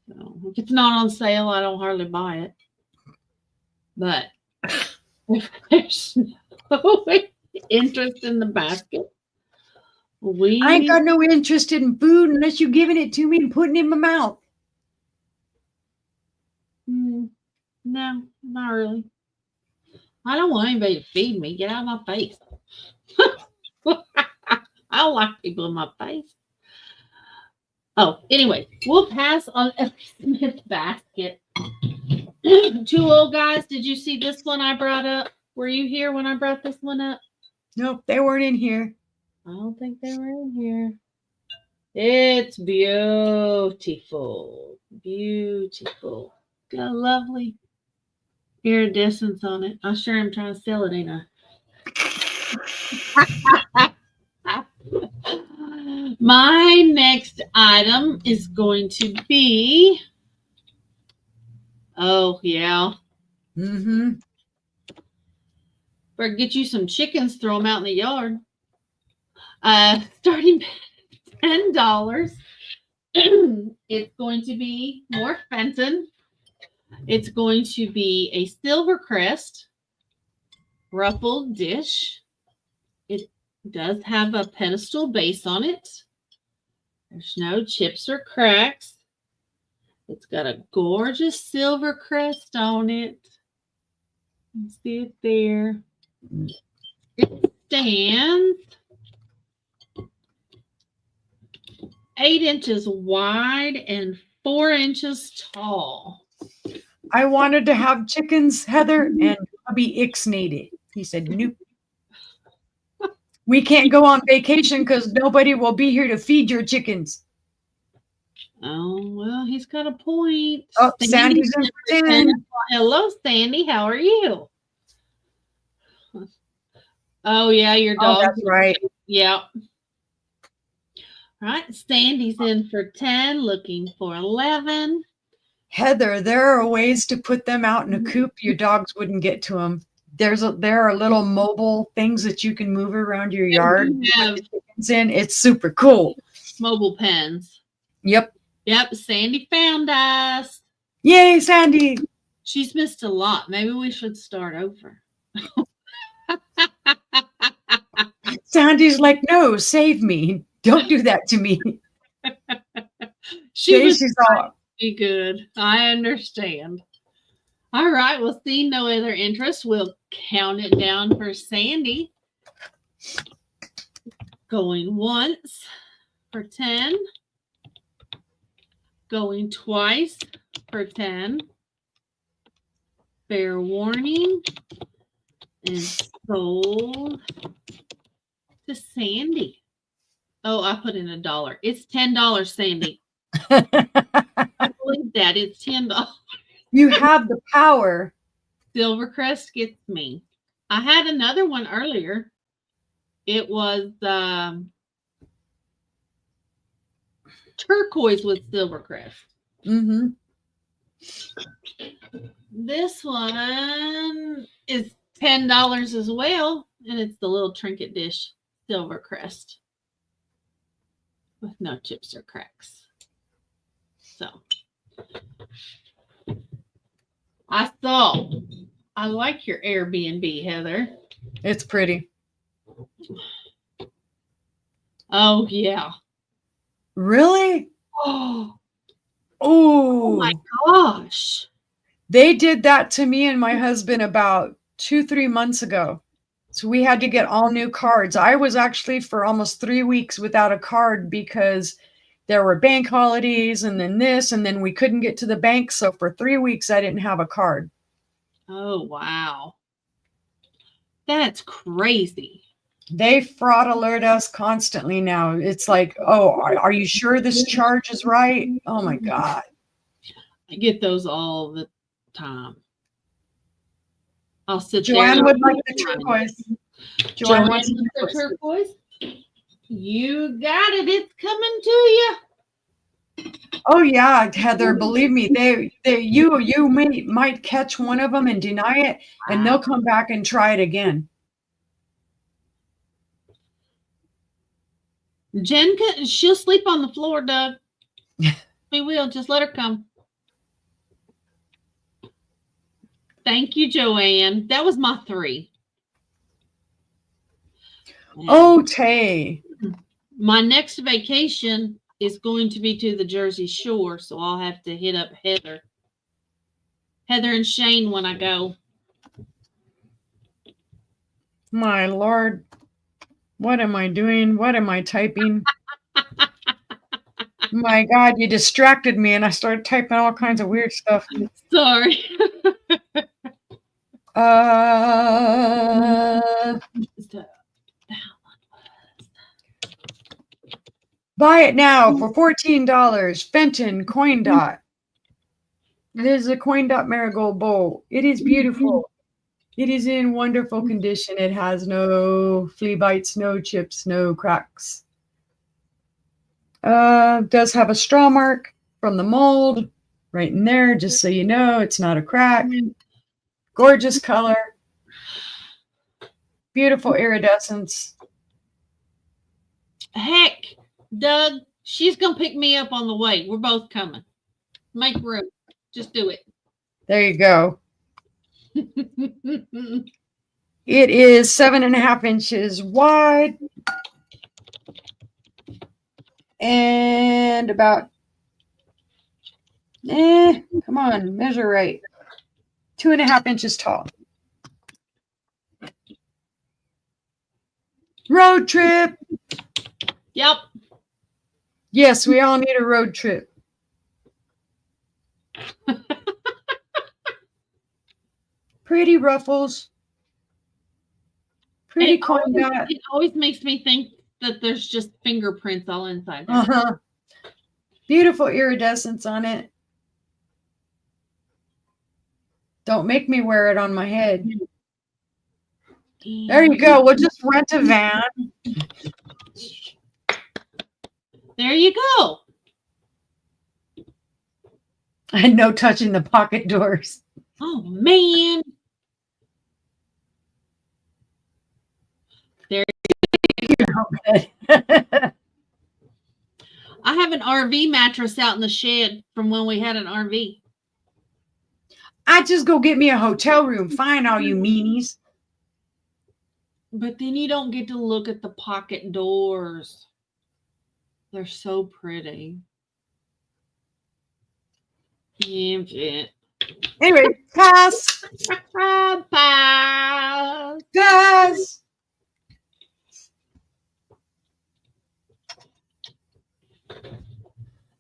So if it's not on sale, I don't hardly buy it. But if there's no interest in the basket, I ain't got no interest in food unless you're giving it to me and putting it in my mouth. No, not really. I don't want anybody to feed me. Get out of my face. I don't like people in my face. Oh, anyway, we'll pass on Ellie Smith basket. Two old guys, did you see this one I brought up? Were you here when I brought this one up? Nope, they weren't in here. I don't think they were in here. It's beautiful. Beautiful. Got a lovely iridescence on it. I sure am trying to sell it, ain't I? My next item is going to be, oh, yeah. Mm-hmm. Better get you some chickens, throw them out in the yard. Starting $10. It's going to be more Fenton. It's going to be a Silvercrest ruffled dish. It does have a pedestal base on it. There's no chips or cracks. It's got a gorgeous silver crest on it. You see it there. It stands 8 inches wide and 4 inches tall. I wanted to have chickens, Heather, and Bobby ixnayed it. He said, nope. We can't go on vacation because nobody will be here to feed your chickens. Oh, well, he's got a point. Oh, Sandy's in for 10. Hello, Sandy. How are you? Oh, yeah, your Oh, dog. that's right. Yeah. Right. Sandy's in for 10, looking for 11. Heather, there are ways to put them out in a coop. Your dogs wouldn't get to them. There are little mobile things that you can move around your yard. We have It's super cool. mobile pens. Yep. Yep. Sandy found us. Yay, Sandy. She's missed a lot. Maybe we should start over. Sandy's like, no, save me. Don't do that to me. She's all be good. I understand. All right. Well, seeing no other interest, we'll count it down for Sandy. Going once for 10. Going twice for 10. Fair warning. And sold to Sandy. Oh, I put in $1. It's $10, Sandy. I believe that. It's $10. You have the power. Silvercrest gets me. I had another one earlier. It was turquoise with Silvercrest. Mm-hmm. This one is $10 as well, and it's the little trinket dish Silvercrest with no chips or cracks. So I like your Airbnb, Heather. It's pretty. Oh yeah. Really? Oh my gosh. They did that to me and my husband about 2-3 months ago. So we had to get all new cards. I was actually for almost 3 weeks without a card because there were bank holidays and then this, and then we couldn't get to the bank. So for 3 weeks, I didn't have a card. Oh, wow. That's crazy. They fraud alert us constantly now. It's like, oh, are you sure this charge is right? Oh my God. I get those all the time. I'll sit Joanne there. would like the turquoise. Joanne wants the turquoise. You got it. It's coming to you. Oh yeah, Heather, believe me, you might catch one of them and deny it, and they'll come back and try it again. Jen, she'll sleep on the floor, Doug. We will. Just let her come. Thank you, Joanne. That was my 3. Oh, Tay. My next vacation is going to be to the Jersey Shore, so I'll have to hit up Heather and Shane when I go. My Lord, what am I doing? What am I typing? My God, you distracted me and I started typing all kinds of weird stuff. Sorry. Buy it now for $14. Fenton Coin Dot. It is a Coin Dot Marigold Bowl. It is beautiful. It is in wonderful condition. It has no flea bites, no chips, no cracks. Does have a straw mark from the mold right in there, just so you know it's not a crack. Gorgeous color. Beautiful iridescence. Heck, Doug, she's going to pick me up on the way. We're both coming. Make room. Just do it. There you go. It is 7.5 inches wide and about, come on, measure right. 2.5 inches tall. Road trip. Yep. Yes, we all need a road trip. Pretty ruffles. Pretty Coin Dot. It always makes me think that there's just fingerprints all inside there. Uh-huh. Beautiful iridescence on it. Don't make me wear it on my head. There you go. We'll just rent a van. There you go. And no touching the pocket doors. Oh, man. Okay. I have an RV mattress out in the shed from when we had an RV. I just go get me a hotel room. Fine, all you meanies. But then you don't get to look at the pocket doors. They're so pretty. Yeah. Anyway, pass. Bye. Pass.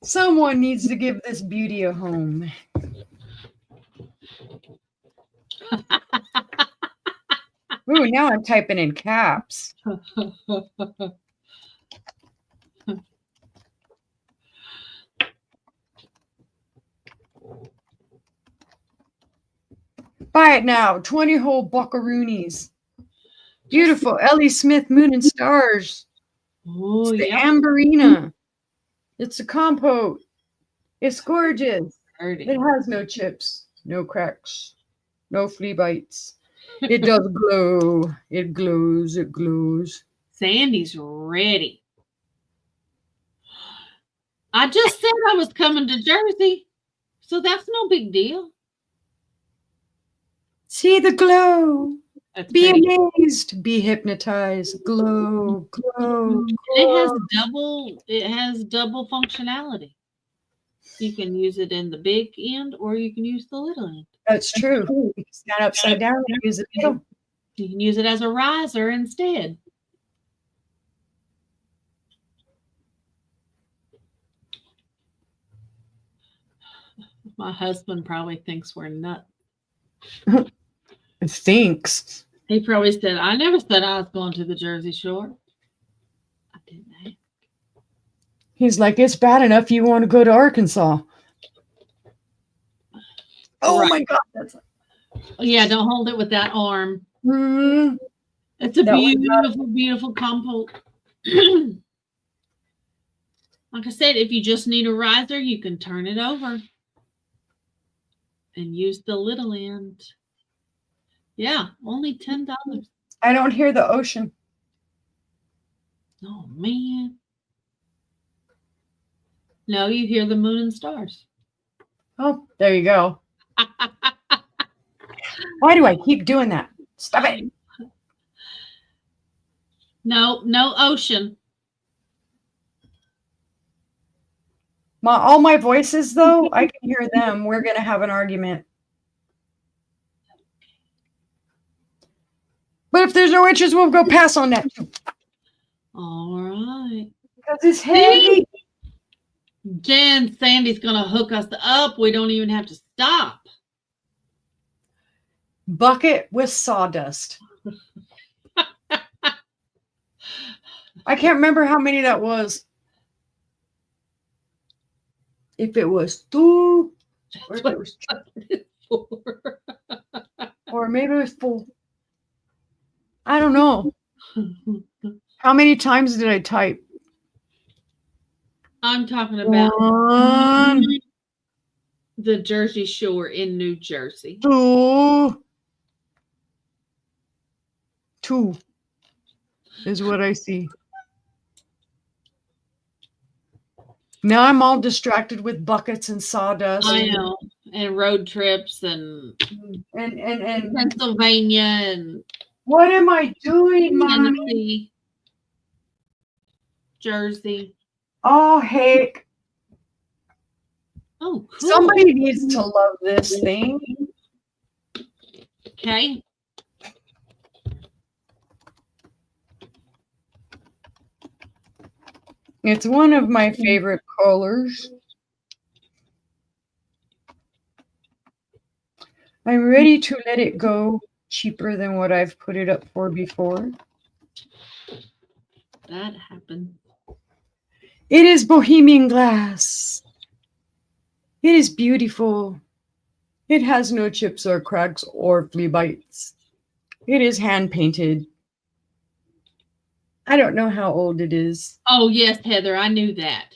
Someone needs to give this beauty a home. Ooh, now I'm typing in caps. Buy it now. 20 whole buckaroonies. Beautiful. Ellie Smith, Moon and Stars. Oh, It's the yeah. Amberina. It's a compote. It's gorgeous. Pretty. It has no chips, no cracks, no flea bites. It does glow. It glows. It glows. Sandy's ready. I just said I was coming to Jersey, so that's no big deal. See the glow. That's Be pretty. amazed. Be hypnotized. Glow. Glow. It has double functionality. You can use it in the big end or you can use the little end. That's true. You can stand upside down and use it too. You can use it as a riser instead. My husband probably thinks we're nuts. It stinks. He probably said, I never said I was going to the Jersey Shore. I didn't ask. He's like, it's bad enough you want to go to Arkansas. Oh Right. my God. That's Yeah, don't hold it with that arm. Mm, It's a That was beautiful, beautiful compote. Like I said, if you just need a riser, you can turn it over and use the little end. Yeah, only $10. I don't hear the ocean. Oh, man. No, you hear the moon and stars. Oh, there you go. Why do I keep doing that? Stop it. No ocean. All my voices, though, I can hear them. We're going to have an argument. But if there's no interest, we'll go pass on that too. All right. Because it's heavy. Jen, Sandy's going to hook us up. We don't even have to stop. Bucket with sawdust. I can't remember how many that was. If it was two, or, if it was, or maybe it was four. I don't know. How many times did I type? I'm talking about One, the Jersey Shore in New Jersey. Two is what I see. Now I'm all distracted with buckets and sawdust. I know. And road trips and And Pennsylvania and what am I doing, Mommy? Tennessee, Jersey. Oh, heck. Oh, cool. Somebody needs to love this thing. Okay. It's one of my favorite colors. I'm ready to let it go. Cheaper than what I've put it up for before. That happened. It is Bohemian glass. It is beautiful. It has no chips or cracks or flea bites. It is hand painted. I don't know how old it is. Oh, yes, Heather, I knew that.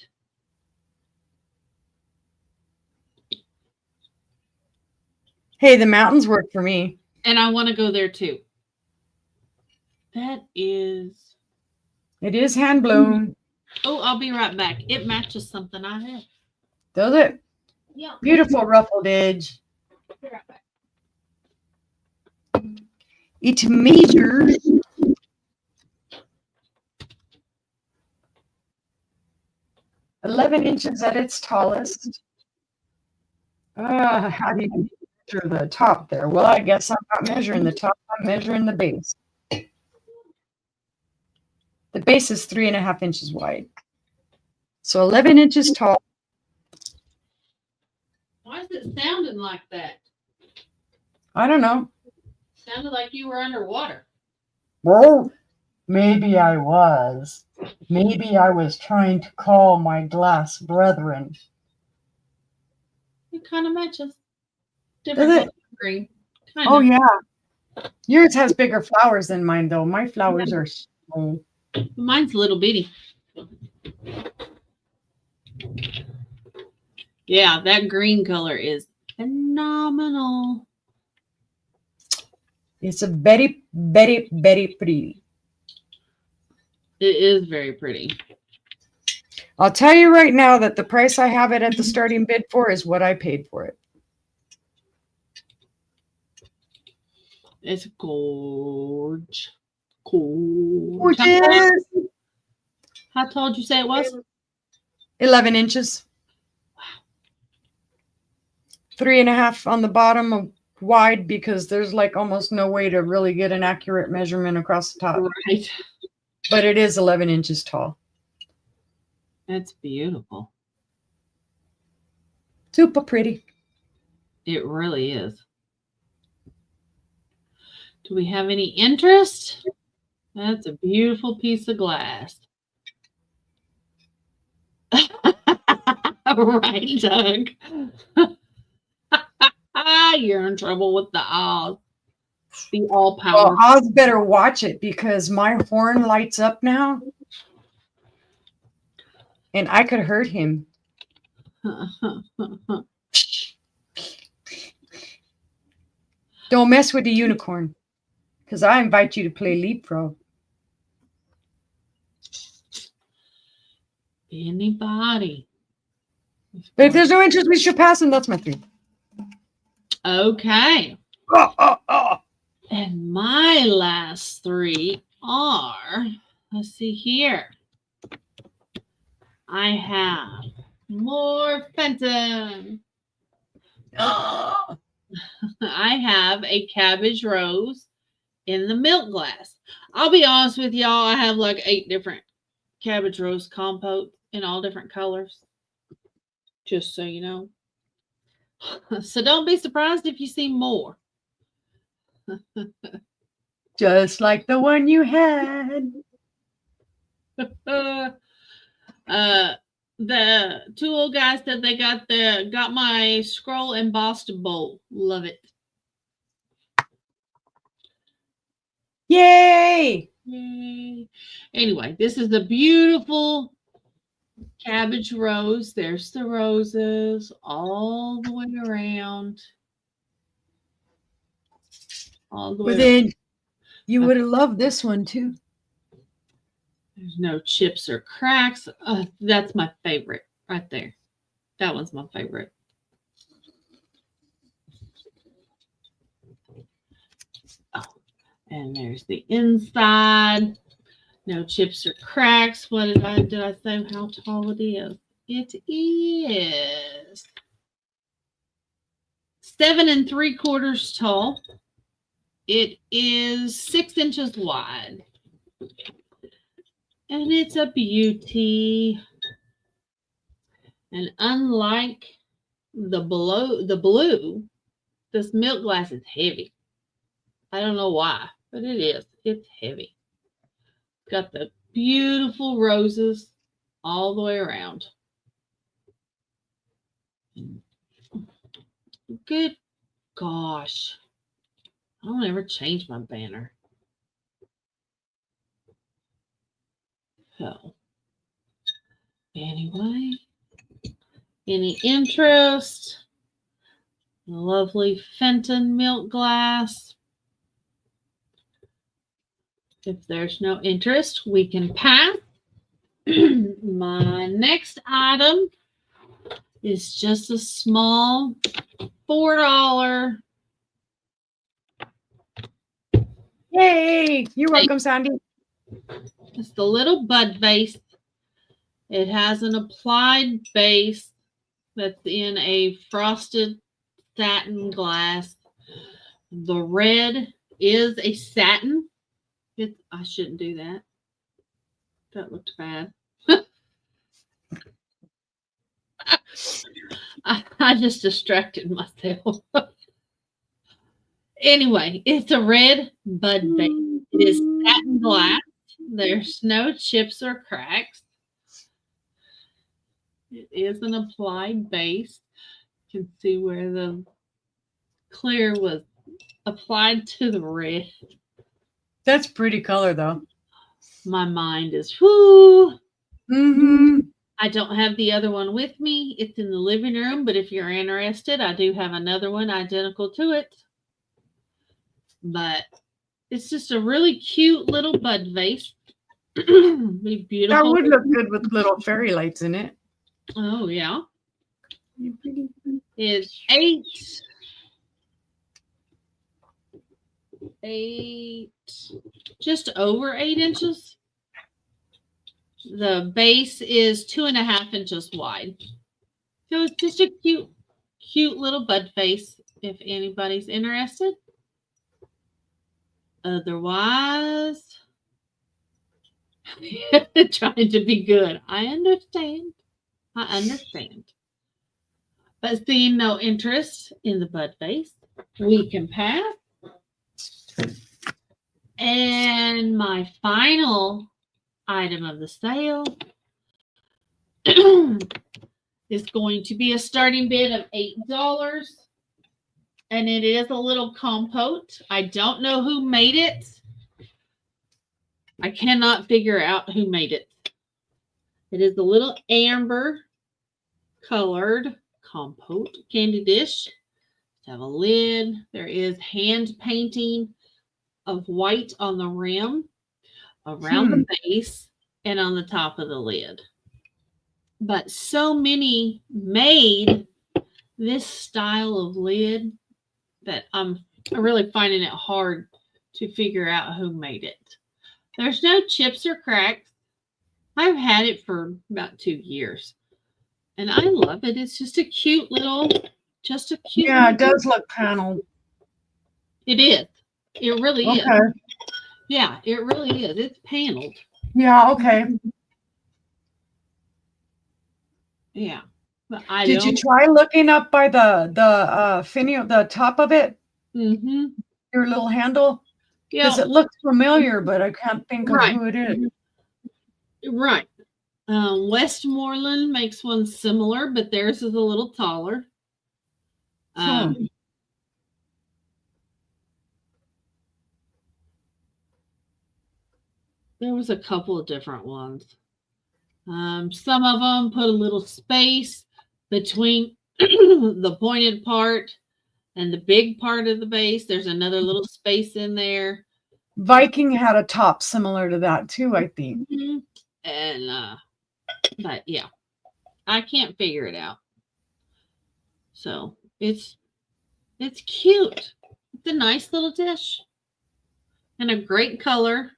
Hey, the mountains work for me. And I want to go there too. That is. It is hand blown. Oh, I'll be right back. It matches something I have. Does it? Yeah. Beautiful ruffled edge. Be right back. It measures 11 inches at its tallest. How do you measure the top there? Well, I guess I'm not measuring the top. I'm measuring the base. The base is 3.5 inches wide. So 11 inches tall. Why is it sounding like that? I don't know. Sounded like you were underwater. Well, maybe I was. Maybe I was trying to call my glass brethren. It kind of matches. Different Does it? color green. Kind Oh, of. yeah. Yours has bigger flowers than mine, though. My flowers are small. Mine's little bitty. Yeah, that green color is phenomenal. It's a very, very, very pretty. It is very pretty. I'll tell you right now that the price I have it at the starting bid for is what I paid for it. It's gorge. Gorgeous. How tall did you say it was? 11 inches. 3.5 on the bottom wide because there's like almost no way to really get an accurate measurement across the top. Right. But it is 11 inches tall. That's beautiful. Super pretty. It really is. Do we have any interest? That's a beautiful piece of glass. Right, Doug. You're in trouble with the Oz. The all Well, power. Oz better watch it because my horn lights up now. And I could hurt him. Don't mess with the unicorn. Because I invite you to play leapfrog. Anybody. But if there's no interest, we should pass, and that's my 3. Okay. Oh. And my last 3 are, let's see here. I have more Fenton. I have a cabbage rose in the milk glass. I'll be honest with y'all, I have like 8 different cabbage rose compote in all different colors. Just so you know. So don't be surprised if you see more. Just like the one you had. The 2 old guys said they got my scroll embossed bowl. Love it. Yay! Yay. Anyway, this is a beautiful cabbage rose. There's the roses all the way around. All the way But then you would have loved this one too. There's no chips or cracks. That's my favorite right there. That one's my favorite. Oh, and there's the inside. No chips or cracks. What did I say how tall it is? It is 7 3/4 tall. It is 6 inches wide. And it's a beauty. And unlike the blue, this milk glass is heavy. I don't know why, but it is. It's heavy. Got the beautiful roses all the way around. Good gosh. I don't ever change my banner. So, anyway, any interest? Lovely Fenton milk glass. If there's no interest, we can pass. My next item is just a small $4. Yay! You're welcome, Sandy. It's the little bud vase. It has an applied base that's in a frosted satin glass. The red is a satin. I shouldn't do that. That looked bad. I just distracted myself. Anyway, it's a red bud vase. It is satin glass. There's no chips or cracks. It is an applied base. You can see where the clear was applied to the red. That's pretty color, though. My mind is whoo. Mm-hmm. I don't have the other one with me. It's in the living room, but if you're interested, I do have another one identical to it. But it's just a really cute little bud vase. Be beautiful. That would look good with little fairy lights in it. Oh, yeah. It's 8, just over 8 inches. The base is 2.5 inches wide. So it's just a cute little bud vase if anybody's interested. Otherwise, trying to be good. I understand. But seeing no interest in the bud vase, we can pass. And my final item of the sale is going to be a starting bid of $8. And it is a little compote. I don't know who made it. I cannot figure out who made it. It is a little amber colored compote candy dish. Have a lid. There is hand painting of white on the rim, around the base, and on the top of the lid. But so many made this style of lid that I'm really finding it hard to figure out who made it. There's no chips or cracks. I've had it for about 2 years. And I love it. It's just a cute little, Yeah, it does look paneled. It is. It really is. Yeah, it really is. It's paneled. Yeah, okay. Yeah. But Did you try looking up by the finial, the top of it? Mm-hmm. Your little handle? Yeah. Because it looks familiar, but I can't think of who it is. Right. Westmoreland makes one similar, but theirs is a little taller. There was a couple of different ones. Some of them put a little space between the pointed part and the big part of the base. There's another little space in there. Viking had a top similar to that too, I think. Mm-hmm. And but yeah, I can't figure it out. So it's cute. It's a nice little dish and a great color.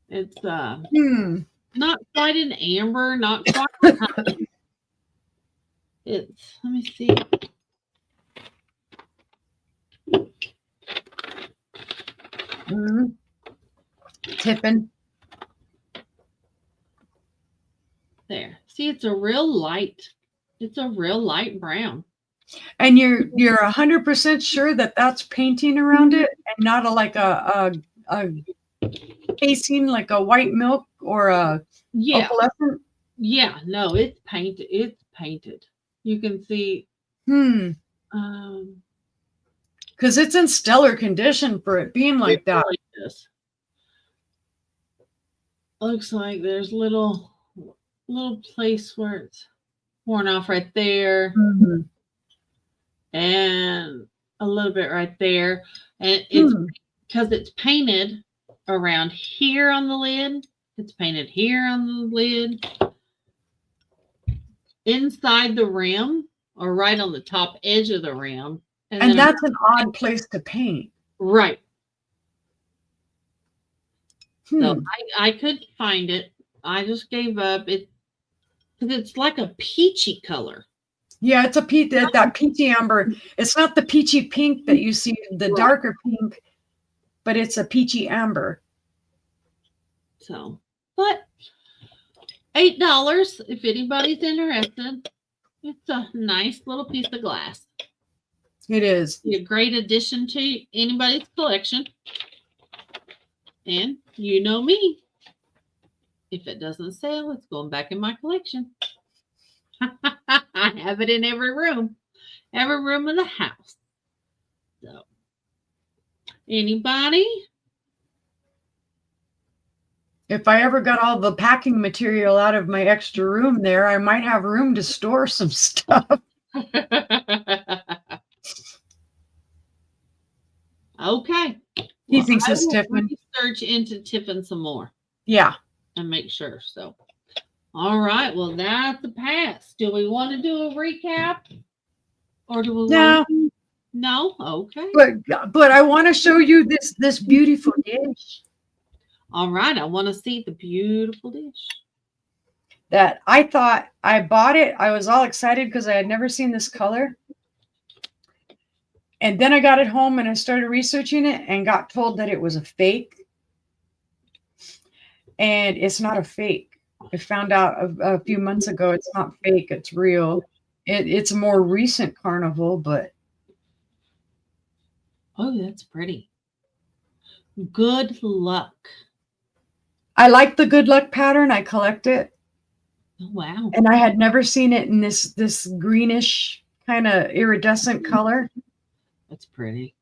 It's not quite an amber, not quite. It's, let me see. Tipping. There. See, it's a real light. It's a real light brown. And you're 100% sure that that's painting around it and not like a casing like a white milk or a opalescent? Yeah, no, it's painted. It's painted. You can see. Because it's in stellar condition for it being like that. Really is. Looks like there's little place where it's worn off right there, and a little bit right there, and it's because it's painted around here on the lid. It's painted here on the lid, inside the rim, or right on the top edge of the rim. And that's an odd place to paint. Right. So I couldn't find it. I just gave up. It's like a peachy color. Yeah, it's a that peachy amber. It's not the peachy pink that you see, the darker pink, but it's a peachy amber. So, but $8 if anybody's interested. It's a nice little piece of glass. It is. Be a great addition to anybody's collection. And you know me. If it doesn't sell, it's going back in my collection. I have it in every room of the house. So, anybody? If I ever got all the packing material out of my extra room there, I might have room to store some stuff. Okay. He thinks it's Tiffin. Research into Tiffin some more. Yeah. And make sure. So, all right. Well, that's the past. Do we want to do a recap? Or do we want to? No? Okay. But I want to show you this beautiful dish. All right. I want to see the beautiful dish. That I thought I bought it. I was all excited because I had never seen this color. And then I got it home and I started researching it and got told that it was a fake. And it's not a fake. I found out a few months ago it's not fake. It's real. It's a more recent carnival, but. Oh, that's pretty. Good luck. I like the good luck pattern. I collect it. Oh, wow. And I had never seen it in this greenish kind of iridescent color. That's pretty.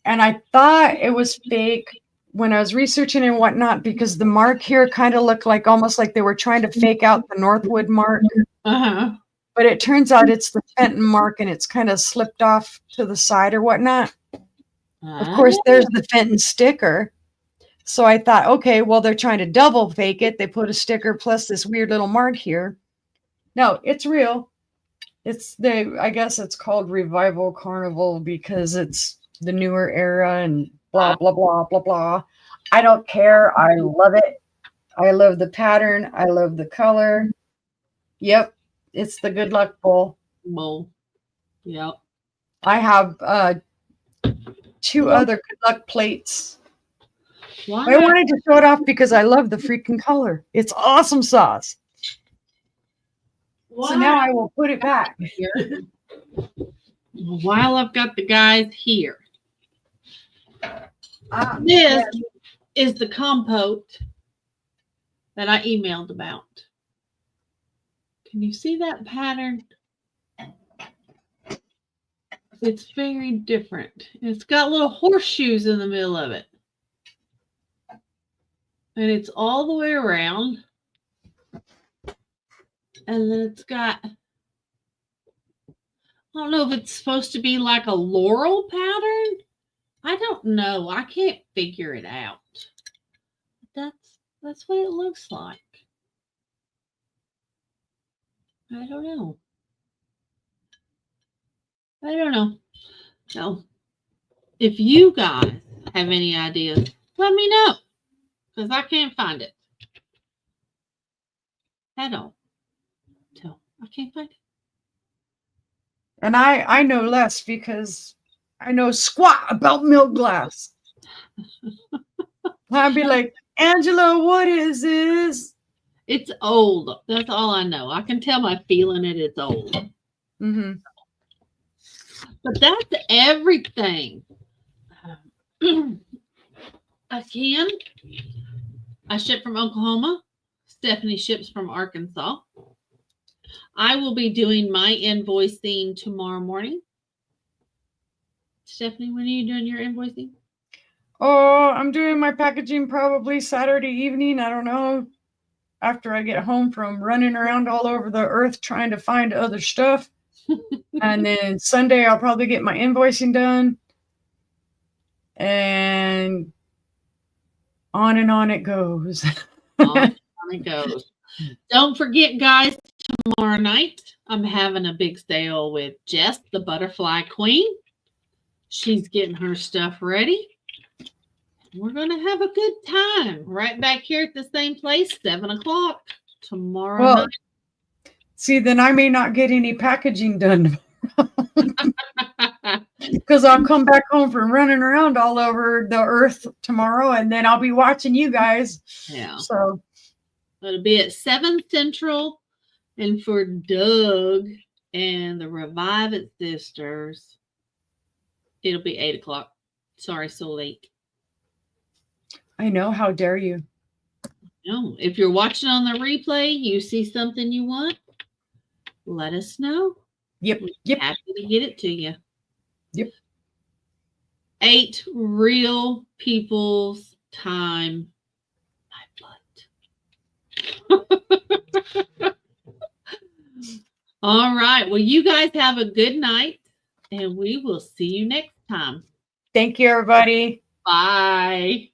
And I thought it was fake when I was researching and whatnot, because the mark here kind of looked like almost like they were trying to fake out the Northwood mark. Uh-huh. But it turns out it's the Fenton mark and it's kind of slipped off to the side or whatnot. Of course, there's the Fenton sticker. So I thought, okay, well, they're trying to double fake it. They put a sticker plus this weird little mark here. No, it's real. I guess it's called Revival Carnival because it's the newer era and blah, blah, blah, blah, blah. I don't care. I love it. I love the pattern. I love the color. Yep. It's the good luck bowl. Yep. I have 2 other good luck plates. Why? I wanted to show it off because I love the freaking color. It's awesome sauce. So now I will put it back. While I've got the guys here. This is the compote that I emailed about. Can you see that pattern? It's very different. It's got little horseshoes in the middle of it. And it's all the way around. And then it's got, I don't know if it's supposed to be like a laurel pattern. I don't know. I can't figure it out. That's what it looks like. I don't know. So, if you guys have any ideas, let me know. Because I can't find it. At all. So, I can't find it. And I know less because I know squat about milk glass. I'd be like, Angela, what is this? It's old. That's all I know. I can tell by feeling it. It's old. Mm-hmm. But that's everything. Again, I ship from Oklahoma. Stephanie ships from Arkansas. I will be doing my invoicing tomorrow morning. Stephanie, when are you doing your invoicing? Oh, I'm doing my packaging probably Saturday evening. I don't know. After I get home from running around all over the earth trying to find other stuff. And then Sunday, I'll probably get my invoicing done. And on it goes. On it goes. Don't forget, guys, tomorrow night, I'm having a big sale with Jess, the Butterfly Queen. She's getting her stuff ready. We're going to have a good time right back here at the same place, 7 o'clock tomorrow night. See, then I may not get any packaging done. Because I'll come back home from running around all over the earth tomorrow, and then I'll be watching you guys. Yeah. So it'll be at 7 Central. And for Doug and the Revive It Sisters, it'll be 8 o'clock. Sorry, so late. I know. How dare you? No, if you're watching on the replay, you see something you want, let us know. Yep. Happy to get it to you. Yep. 8 real people's time. My butt. All right. Well, you guys have a good night, and we will see you next time. Thank you, everybody. Bye.